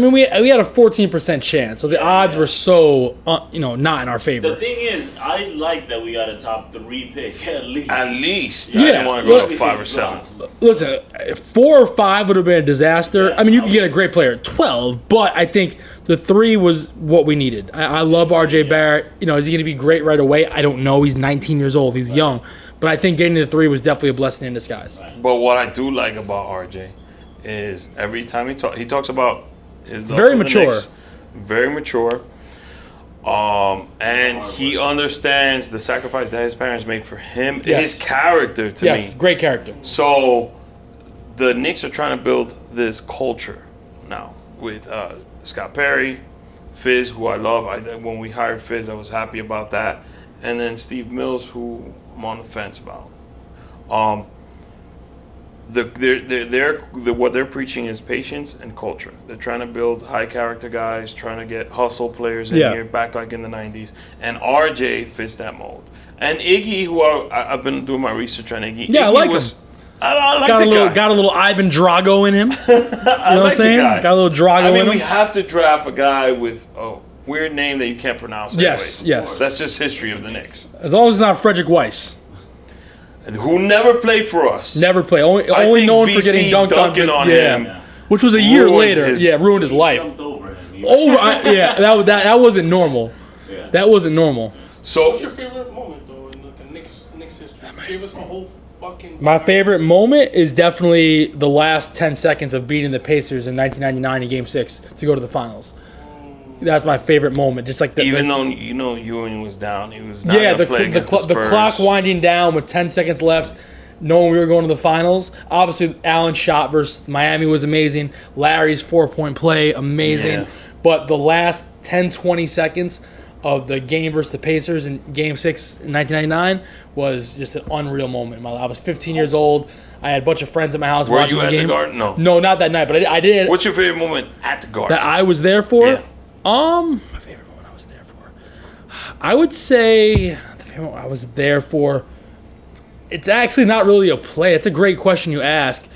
14% chance. So the odds were so not in our favor. The thing is, I like that we got a top 3 pick at least. At least. Yeah. I didn't want to go Look- to 5 or 7. Listen, 4 or 5 would have been a disaster. I mean, you could get a great player at 12, but I think the 3 was what we needed. I love RJ Barrett. Is he going to be great right away? I don't know. He's 19 years old. He's young. But I think getting to the 3 was definitely a blessing in disguise. But what I do like about RJ is every time he talks about his love very for the mature. Knicks, very mature. And he understands the sacrifice that his parents made for him, Yes. his character to Yes, me. great character. So the Knicks are trying to build this culture now with Scott Perry, Fizz, who I love. When we hired Fizz, I was happy about that. And then Steve Mills, who I'm on the fence about. What they're preaching is patience and culture. They're trying to build high character guys, trying to get hustle players in here back like in the 90s. And RJ fits that mold. And Iggy, who I've been doing my research on Iggy. Yeah, Iggy I like him. I like Got the a little, guy. got a little Ivan Drago in him. You know what I'm like the saying? guy. Got a little Drago I mean, in we him. have to draft a guy with a weird name that you can't pronounce. Yes, anyways. yes. That's just history of the Knicks. As long as it's not Frederick Weiss. Who never played for us. Never play. Only think known for VC getting dunked dunking on him. Yeah. Which was a year ruined later. his- ruined his life. Jumped over him. That wasn't normal. Yeah. That wasn't normal. So What's your favorite moment though in the Knicks history? Give us a whole fucking. My favorite moment is definitely the last 10 seconds of beating the Pacers in 1999 in Game 6 to go to the finals. That's my favorite moment. Just like even though Ewing was down, he was not gonna play against the the Spurs. clock winding down with 10 seconds left, knowing we were going to the finals. Obviously, Allen's shot versus Miami was amazing. Larry's 4-point play, amazing. Yeah. But the last 10, 20 seconds of the game versus the Pacers in Game 6 in 1999 was just an unreal moment in my life. I was 15 years old. I had a bunch of friends at my house Were watching you the at game. the Garden? No. No, not that night, but I did. What's your favorite moment at the Garden? That I was there for? Yeah. My favorite moment I was there for. I would say the favorite moment I was there for. It's actually not really a play. It's a great question you ask.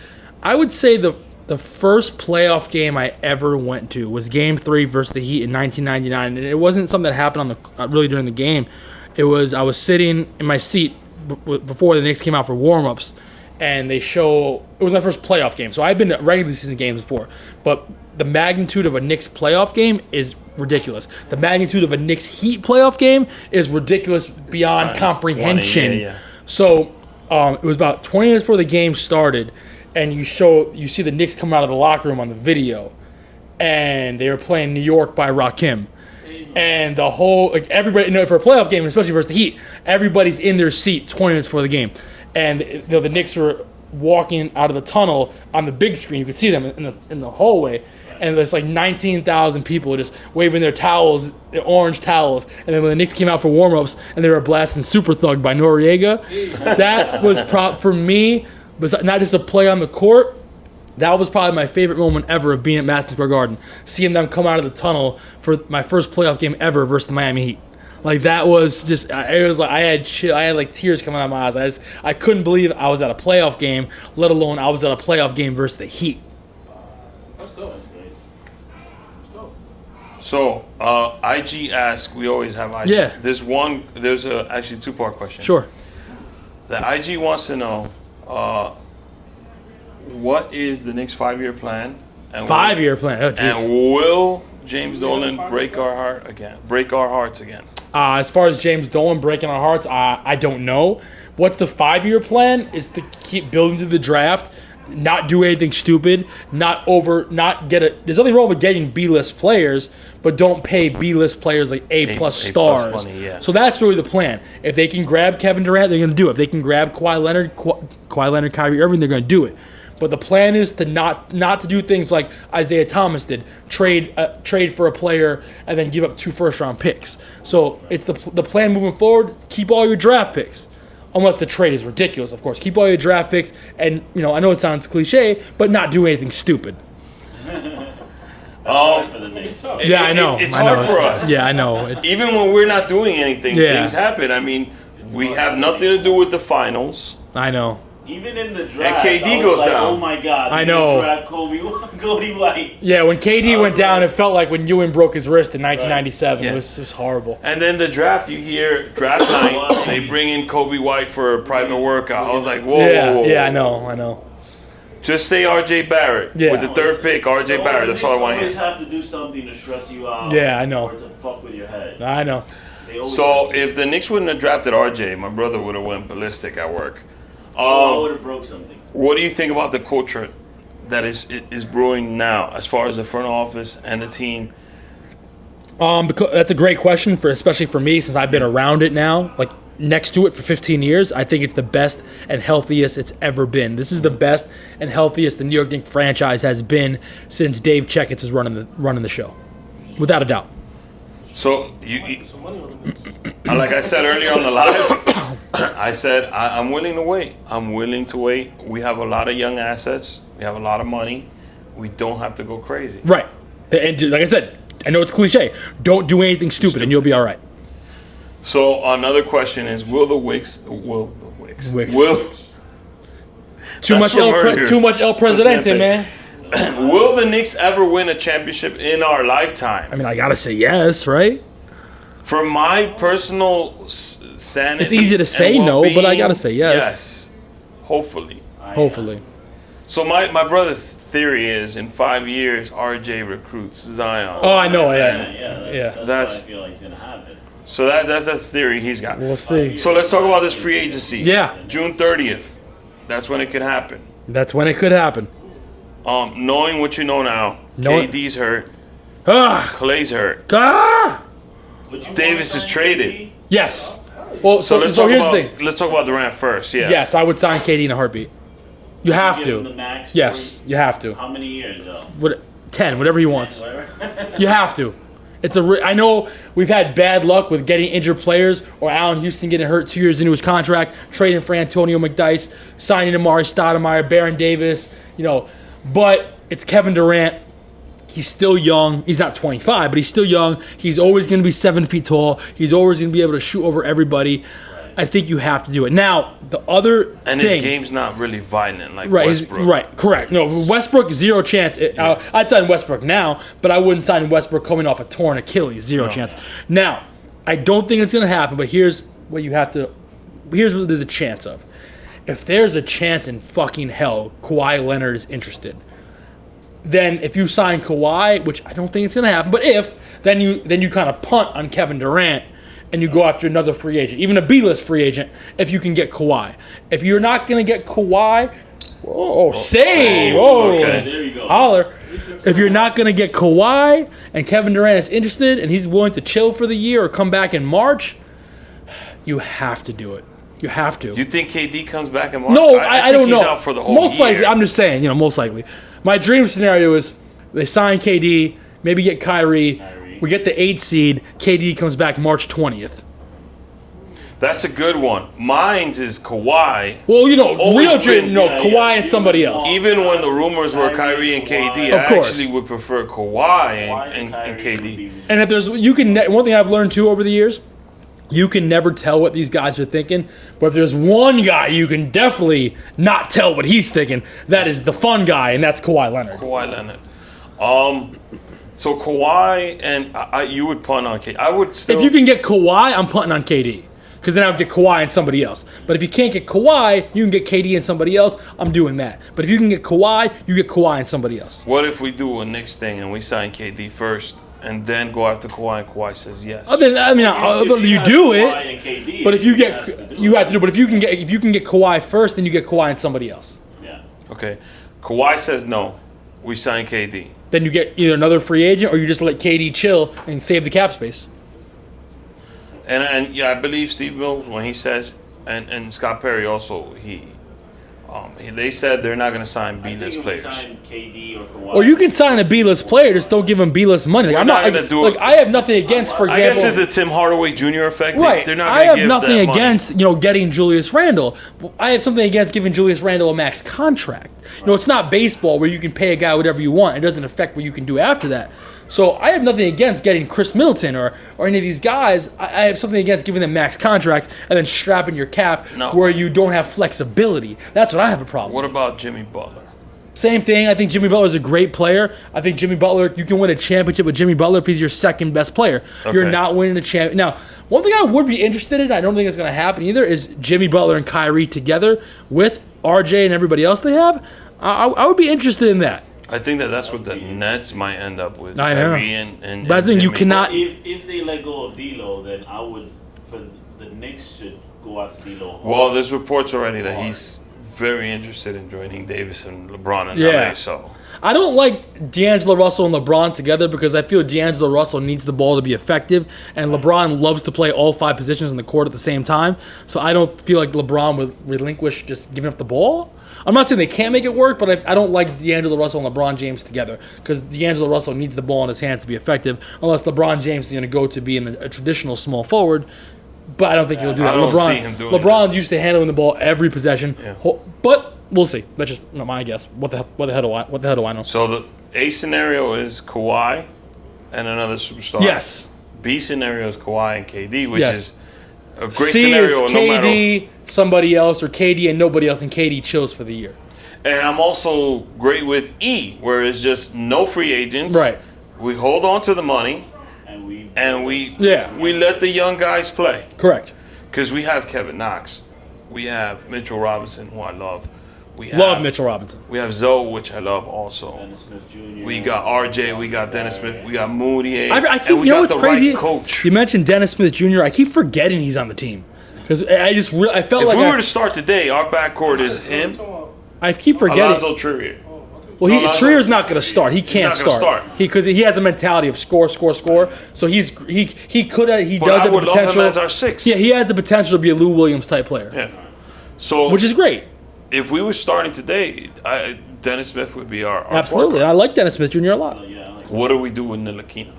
I would say the first playoff game I ever went to was Game 3 versus the Heat in 1999, and it wasn't something that happened really during the game. It was I was sitting in my seat before the Knicks came out for warm-ups, and it was my first playoff game. So I've been to regular season games before, but the magnitude of a Knicks playoff game is ridiculous. The magnitude of a Knicks Heat playoff game is ridiculous beyond Times comprehension. 20, yeah. So it was about 20 minutes before the game started, and you see the Knicks come out of the locker room on the video, and they were playing New York by Rakim. And the whole, everybody, for a playoff game, especially versus the Heat, everybody's in their seat 20 minutes before the game. And the Knicks were walking out of the tunnel on the big screen. You could see them in the hallway. And there's like 19,000 people just waving their towels, their orange towels. And then when the Knicks came out for warm-ups and they were blasting Super Thug by Noriega, that was for me, but not just a play on the court, that was probably my favorite moment ever of being at Madison Square Garden. Seeing them come out of the tunnel for my first playoff game ever versus the Miami Heat. Like that was just, it was like I had tears coming out of my eyes. I couldn't believe I was at a playoff game, let alone I was at a playoff game versus the Heat. That's dope. That's great. That's dope. So, IG asks, we always have IG. Yeah. There's actually 2-part question. Sure. The IG wants to know, What is the next 5-year plan? And 5-year plan. Oh, jeez. And will James Dolan break our hearts again? As far as James Dolan breaking our hearts, I don't know. What's the 5-year plan is to keep building through the draft, not do anything stupid, there's nothing wrong with getting B-list players, but don't pay B-list players like A-plus stars. Money, yeah. So that's really the plan. If they can grab Kevin Durant, they're going to do it. If they can grab Kawhi Leonard, Kyrie Irving, they're going to do it. But the plan is to not to do things like Isaiah Thomas did, trade for a player and then give up 2 first-round picks. So it's the plan moving forward. Keep all your draft picks, unless the trade is ridiculous. Of course, keep all your draft picks, and I know it sounds cliche, but not do anything stupid. For the Knicks. Yeah, I know. It's hard for us. Yeah, I know. Even when we're not doing anything, Yeah. things happen. I mean, we have nothing to do with the finals. I know. Even in the draft, KD I was goes like, down. oh my God, I they're know. gonna draft Cody White. Yeah, when KD went down, right. it felt like when Ewing broke his wrist in 1997. Yeah. It was horrible. And then the draft, you hear draft night, they bring in Kobe White for a private workout. I was like, whoa. Yeah, I know. Just say R.J. Barrett Yeah. with the third pick. R.J. Barrett. That's all I want to They always hear. have to do something to stress you out. Yeah, I know. Or to fuck with your head. I know. They always So have to. if the Knicks wouldn't have drafted R.J., my brother would have went ballistic at work. I would have broke something. What do you think about the culture that is brewing now, as far as the front office and the team? Because that's a great question especially for me, since I've been around it now, like next to it for 15 years. I think it's the best and healthiest it's ever been. This is the best and healthiest the New York Knicks franchise has been since Dave Checketts was running the show, without a doubt. So Some money on the Knicks. like I said earlier on the live, I said I'm willing to wait. I'm willing to wait. We have a lot of young assets. We have a lot of money. We don't have to go crazy. Right. And like I said, I know it's cliche. Don't do anything stupid and you'll be all right. So another question is: Will Wicks. Will Too That's much El Presidente, man. will the Knicks ever win a championship in our lifetime? I mean, I gotta say yes, right? For my personal sanity, It's easy to say and no, but I well-being, gotta say yes. Yes, hopefully. Hopefully. So my brother's theory is in 5 years, RJ recruits Zion. Oh, I know. Yeah, that's That's- what I feel like is gonna happen. So that's the theory he's got. We'll see. So let's talk about this free agency. Yeah. June 30th. That's when it could happen. That's when it could happen. Knowing what you know now, KD's hurt, Ah! Clay's hurt, Would you Davis wanna is sign traded. KD? Yes. Well, so let's talk here's about, the thing. Let's talk about Durant first. Yeah. Yes, I would sign KD in a heartbeat. You have Give him the to. max Yes, you have to. How many years though? 10, whatever he wants. Whatever. You have to. I know we've had bad luck with getting injured players or Allen Houston getting hurt 2 years into his contract, trading for Antonio McDyess, signing Amari Stoudemire, Baron Davis, but it's Kevin Durant. He's still young. He's not 25, but he's still young. He's always going to be 7 feet tall. He's always going to be able to shoot over everybody. I think you have to do it. Now, the other And thing, his game's not really violent like right, Westbrook. right, correct. No, Westbrook, zero chance. I'd sign Westbrook now, but I wouldn't sign Westbrook coming off a torn Achilles. Zero chance. Now, I don't think it's going to happen, but here's what there's a chance of. If there's a chance in fucking hell Kawhi Leonard is interested, then if you sign Kawhi, which I don't think it's going to happen, but then you kind of punt on Kevin Durant and you go after another free agent, even a B-list free agent, if you can get Kawhi. If you're not going to get Kawhi, save! Okay. There you go. Holler. If you're not going to get Kawhi and Kevin Durant is interested and he's willing to chill for the year or come back in March, you have to do it. You have to. You think KD comes back in March? No, I I don't think he's know. out for the whole most year. likely, I'm just saying, most likely. My dream scenario is they sign KD, maybe get Kyrie. We get the 8 seed. KD comes back March 20th. That's a good one. Mine is Kawhi. Well, Always real dream, been- Kawhi and somebody else. Even when the rumors were Kyrie and KD, Of I course. actually would prefer Kawhi and KD. And if there's, one thing I've learned too over the years, you can never tell what these guys are thinking. But if there's one guy you can definitely not tell what he's thinking, that is the fun guy, and that's Kawhi Leonard. Kawhi Leonard. So Kawhi and you would punt on KD. I would still. If you can get Kawhi, I'm punting on KD. because then I would get Kawhi and somebody else. But if you can't get Kawhi, you can get KD and somebody else. I'm doing that. But if you can get Kawhi, you get Kawhi and somebody else. What if we do a Knicks thing and we sign KD first and then go after Kawhi and Kawhi says yes? You do Kawhi it. and KD, But if you have to get, do you it. have to do. But if you can get Kawhi first, then you get Kawhi and somebody else. Yeah. Okay. Kawhi says no. We sign KD. Then you get either another free agent or you just let KD chill and save the cap space. And yeah, I believe Steve Mills when he says, and Scott Perry also, they said they're not going to sign I think B-list if we players. sign KD or Kawhi. Or you can sign a B-list player, just don't give him B-list money. Like, We're I'm not not gonna do like it. I have nothing against, for I example. guess it's the Tim Hardaway Jr. effect. Right. They're not I going to have give nothing that money. against getting Julius Randle. I have something against giving Julius Randle a max contract. It's not baseball where you can pay a guy whatever you want. It doesn't affect what you can do after that. So I have nothing against getting Chris Middleton or any of these guys. I have something against giving them max contracts and then strapping your cap No. where you don't have flexibility. That's what I have a problem What with. about Jimmy Butler? Same thing. I think Jimmy Butler is a great player. I think Jimmy Butler, you can win a championship with Jimmy Butler if he's your second best player. You're Okay. not winning a champ. Now, one thing I would be interested in, I don't think it's going to happen either, is Jimmy Butler and Kyrie together with RJ and everybody else they have. I would be interested in that. I think that's what the Nets might end up with. I know. Kyrie and But I think you Jimmy. cannot. If they let go of D'Lo, then I would. For the Knicks should go after D'Lo. Well, there's reports already that he's very interested in joining Davis and LeBron in Yeah. LA. So I don't like D'Angelo Russell and LeBron together because I feel D'Angelo Russell needs the ball to be effective, and LeBron loves to play all 5 positions in the court at the same time. So I don't feel like LeBron would relinquish just giving up the ball. I'm not saying they can't make it work, but I don't like D'Angelo Russell and LeBron James together because D'Angelo Russell needs the ball in his hands to be effective, unless LeBron James is going to go to being a traditional small forward. But I don't think he'll do that. I don't see him doing LeBron's used to handling the ball every possession, Yeah. but we'll see. That's just my guess. What the hell do I know? So the A scenario is Kawhi and another superstar. Yes. B scenario is Kawhi and KD, which Yes. is a great C scenario. is No matter. KD, somebody else, or KD and nobody else, and KD chills for the year. And I'm also great with E, where it's just no free agents. Right. We hold on to the money and we let the young guys play. Correct. Because we have Kevin Knox, we have Mitchell Robinson, who I love. We have, Love Mitchell Robinson. We have Zoe, which I love also. Dennis Smith Jr. We got RJ, we got Dennis Smith, we got Moody. I keep, and we you know got what's the crazy? right coach. You mentioned Dennis Smith Jr. I keep forgetting he's on the team because I felt If like we were to start today, our backcourt is him, I keep forgetting. Alonzo Trier. Well, Alonzo- Trier's not going to start. He can't not gonna start start. because he has a mentality of score. So he could he But does I have the would love him potential. as our six. Yeah, he has the potential to be a Lou Williams type player, Yeah. So which is great. if we were starting today, Dennis Smith would be our Absolutely, point I like Dennis Smith Jr. a lot. Yeah, I like guard. What do we do with Ntilikina?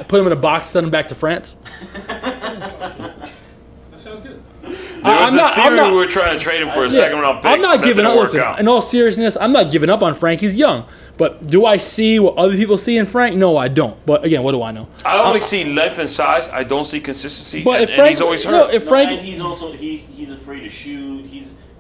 Put him in a box, send him back to France. That sounds good. I'm not- we were trying to trade him for a Yeah, second round pick. I'm not That giving didn't up. work Listen, out. in all seriousness, I'm not giving up on Frank. He's young. But do I see what other people see in Frank? No, I don't. But again, what do I know? I only see length and size. I don't see consistency. But and, if Frank, he's always you know, hurt. if Frank, and he's also he's afraid to shoot.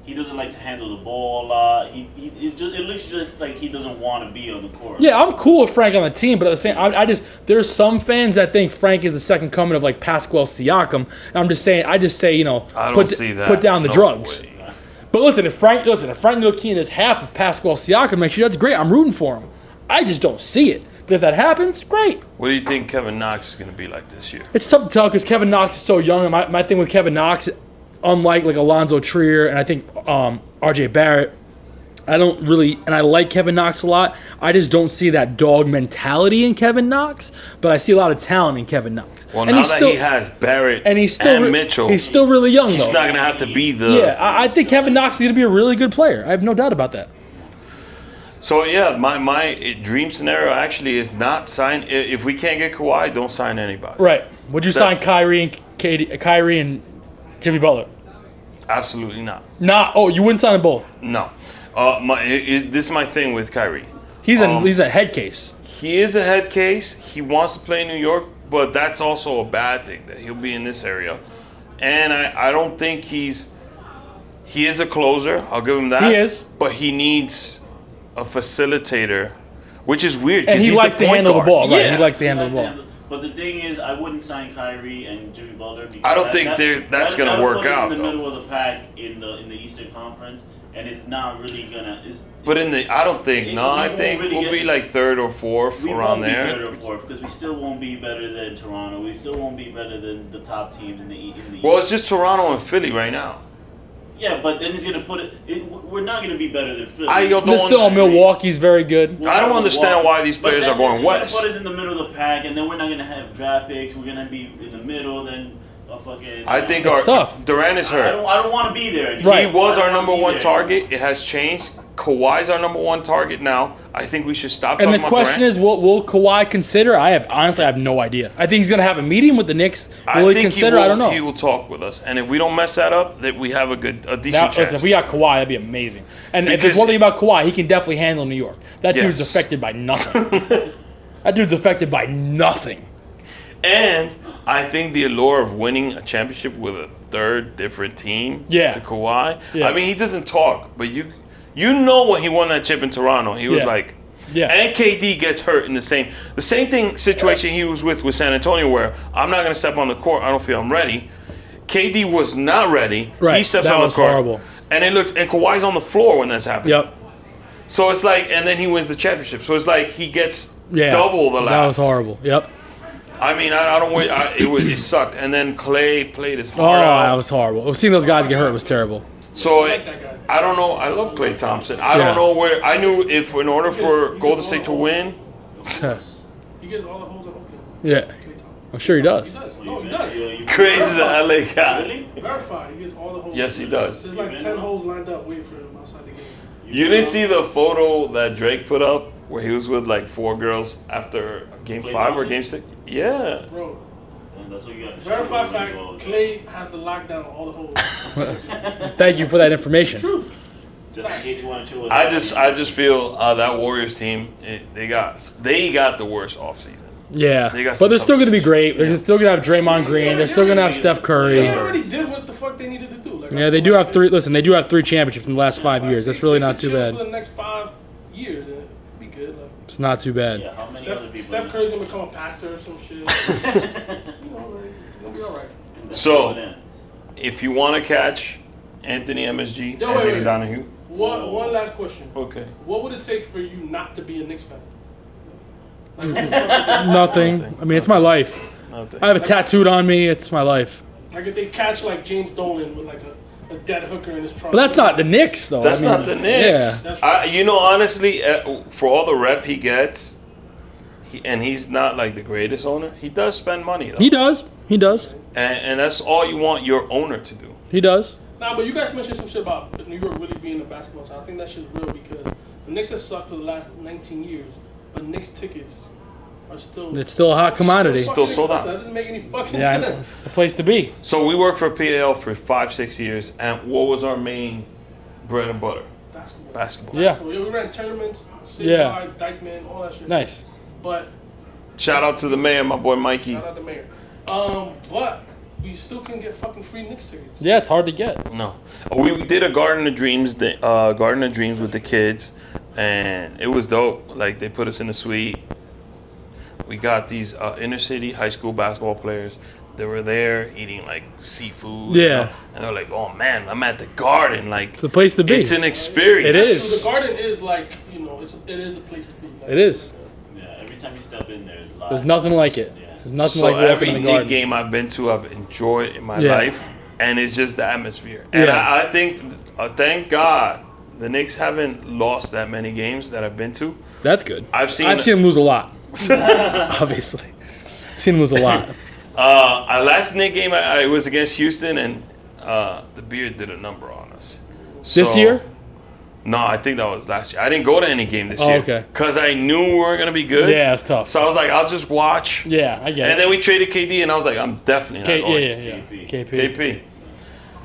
He doesn't like to handle the ball a lot. It looks just like he doesn't want to be on the court. yeah, I'm cool with Frank on the team. But at the same, I just there's some fans that think Frank is the second coming of like Pascal Siakam. And I'm just saying, I I don't see that. put down the No drugs. way. But listen, if Frank Ntilikina is half of Pascal Siakam next year, that's great. I'm rooting for him. I just don't see it. But if that happens, great. What do you think Kevin Knox is going to be like this year? It's tough to tell because Kevin Knox is so young. And my thing with Kevin Knox, unlike like Alonzo Trier and I think RJ Barrett, I don't really, and I like Kevin Knox a lot. I just don't see that dog mentality in Kevin Knox, but I see a lot of talent in Kevin Knox. Well, and now he's that still, he has Barrett and he's still Mitchell, he's still really young he's though. not going to have to be the. Yeah, I think Kevin Knox is going to be a really good player. I have no doubt about that. So yeah, my dream scenario actually is not sign. If we can't get Kawhi, don't sign anybody. Right? Would you sign Kyrie and Jimmy Butler? Absolutely not. Not. Oh, you wouldn't sign them both. No. This is my thing with Kyrie. He's a head case. He is a head case. He wants to play in New York, but that's also a bad thing that he'll be in this area. And I don't think he is a closer. I'll give him that. He is. But he needs a facilitator, which is weird And because he he's likes the to point handle guard. the ball. Right? Yeah. He likes to handle the ball. But the thing is, I wouldn't sign Kyrie and Jimmy Butler because I don't think that's going to work out. In the though. middle of the pack in the Eastern Conference, and it's not really gonna. But I don't think. No, I think really we'll be like third or fourth around there. We won't be third or fourth because we still won't be better than Toronto. We still won't be better than the top teams in the East. Well, it's just Toronto and Philly right now. Yeah, but then he's gonna put it. We're not gonna be better than Philly. There's still Milwaukee's very good. I don't understand why these players are going west. Put us in the middle of the pack, and then we're not gonna have draft picks. We're gonna be in the middle. Then a fucking. I think it's tough. Durant is hurt. I don't want to be there anymore. He was our number one target. It has changed. Kawhi's our number one target now. I think we should stop talking about Durant. And the question is, will Kawhi consider? I have no idea. I think he's going to have a meeting with the Knicks. Will he consider? I don't know. He will talk with us. And if we don't mess that up, that we have a decent chance. Listen, if we got Kawhi, that'd be amazing. And if there's one thing about Kawhi, he can definitely handle New York. That dude's affected by nothing. That dude's affected by nothing. And I think the allure of winning a championship with a third different team to Kawhi. Yeah. I mean, he doesn't talk, but you know when he won that chip in Toronto, he was like, and KD gets hurt in the same situation he was with San Antonio, where I'm not going to step on the court. I don't feel I'm ready. KD was not ready. Right. He steps on the court. Horrible. And Kawhi's on the floor when that's happening. Yep. So it's like, and then he wins the championship. So it's like he gets double the lap. That was horrible. Yep. I mean, it sucked. And then Clay played his heart out. Oh, that was horrible. Seeing those guys get hurt was terrible. So I don't know. I love Klay Thompson. I don't know where. I knew if in order for Golden State to win, he gets all the holes in Oakland. Yeah, I'm sure he does. He does. No, he does. Crazy is an LA guy. Really? Verified. He gets all the holes. Yes, he does. There's like 10 holes lined up waiting for him outside the game. You didn't see the photo that Drake put up where he was with like 4 girls after Game 5 or Game 6? Yeah. Bro. That's what you got. Verified fact, Klay has the lockdown on all the holes. Thank you for that information. Truth. Just in case you want to chill. I just feel that Warriors team, they got the worst offseason. Yeah, but they're still going to be great. They're still going to have Draymond Green. They're still going to have Steph Curry. They already did what the fuck they needed to do. Like, yeah, they do have 3. Listen, they do have 3 championships in the last 5 years. That's really not too bad. For the next 5 years, it'd be good. Like, it's not too bad. Yeah, how many other people? Steph Curry's gonna become a pastor or some shit. It'll be all right. So, if you want to catch AnthonyMSG, Anthony Donahue. One last question. Okay. What would it take for you not to be a Knicks fan? Nothing. I mean, it's my life. Nothing. I have it tattooed on me. It's my life. Like if they catch like James Dolan with like a dead hooker in his trunk. But that's not the Knicks, though. That's not the Knicks. Yeah. Honestly, for all the rep he gets, and he's not like the greatest owner, he does spend money, though. He does. And that's all you want your owner to do. He does. Nah, but you guys mentioned some shit about New York really being a basketball town. I think that shit's real because the Knicks have sucked for the last 19 years, but Knicks tickets are still... It's still a hot commodity. Still sold out. That doesn't make any fucking sense. It's the place to be. So we worked for PAL for 5-6 years, and what was our main bread and butter? Basketball. Yeah. We ran tournaments, Citywide, Dykeman, all that shit. Nice. But... Shout out to the mayor, my boy Mikey. Shout out to the mayor. But we still can get fucking free Knicks tickets. Yeah, it's hard to get. No. We did a Garden of Dreams with the kids, and it was dope. Like, they put us in the suite. We got these inner city high school basketball players. They were there eating like seafood. Yeah. And they're like, "Oh man, I'm at the Garden. Like, it's the place to be. It's an experience. It is. So the Garden is like, it is the place to be. Like, it is. Yeah. Every time you step in there, there's nothing like it. Yeah. There's nothing like walking in the Garden. Every Knicks game I've been to, I've enjoyed in my life, and it's just the atmosphere. And I think, thank God, the Knicks haven't lost that many games that I've been to. That's good. I've seen them lose a lot. Obviously, I've seen them lose a lot. Our last Knicks game, I was against Houston, and the beer did a number on us. This year? No, I think that was last year. I didn't go to any game this year. Okay. Because I knew we weren't going to be good. Yeah, it's tough. So I was like, I'll just watch. Yeah, I get it. And then we traded KD, and I was like, I'm definitely not going. Yeah. KP.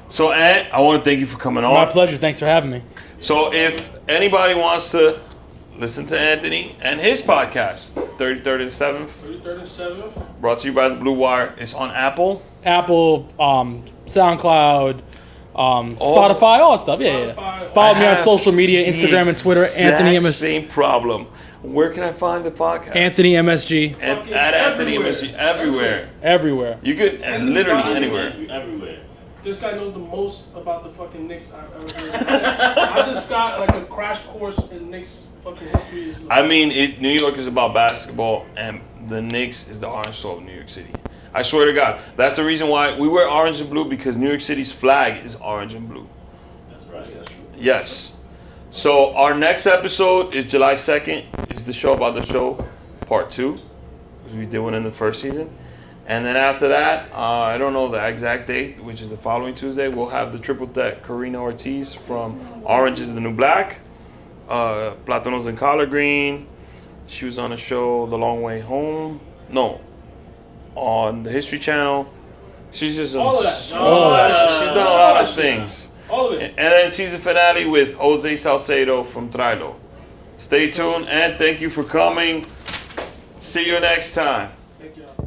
So, Ant, I want to thank you for coming on. My pleasure. Thanks for having me. So, if anybody wants to listen to Anthony and his podcast, 33rd and 7th. 33rd and 7th. Brought to you by the Blue Wire. It's on Apple. SoundCloud, Spotify, all that stuff. Yeah. Spotify. Follow me I on have social media, Instagram and Twitter. Exact same problem. Where can I find the podcast? AnthonyMSG. At AnthonyMSG everywhere. Everywhere. You could literally anywhere. Everywhere. This guy knows the most about the fucking Knicks I've ever heard. I just got like a crash course in Knicks fucking history. I mean, New York is about basketball, and the Knicks is the orange soul of New York City. I swear to God, that's the reason why we wear orange and blue, because New York City's flag is orange and blue. That's right. That's true. Yes. So our next episode is July 2nd. It's the show about the show, part 2, because we did one in the first season. And then after that, I don't know the exact date, which is the following Tuesday, we'll have the triple threat. Karina Ortiz from Orange is the New Black, Platanos and Collard Green. She was on a show, The Long Way Home. No, on the History Channel. She's just All of that. she's done a lot of things. All of it. And then season finale with Jose Salcedo from Trés. Stay tuned, and thank you for coming. See you next time. Thank y'all.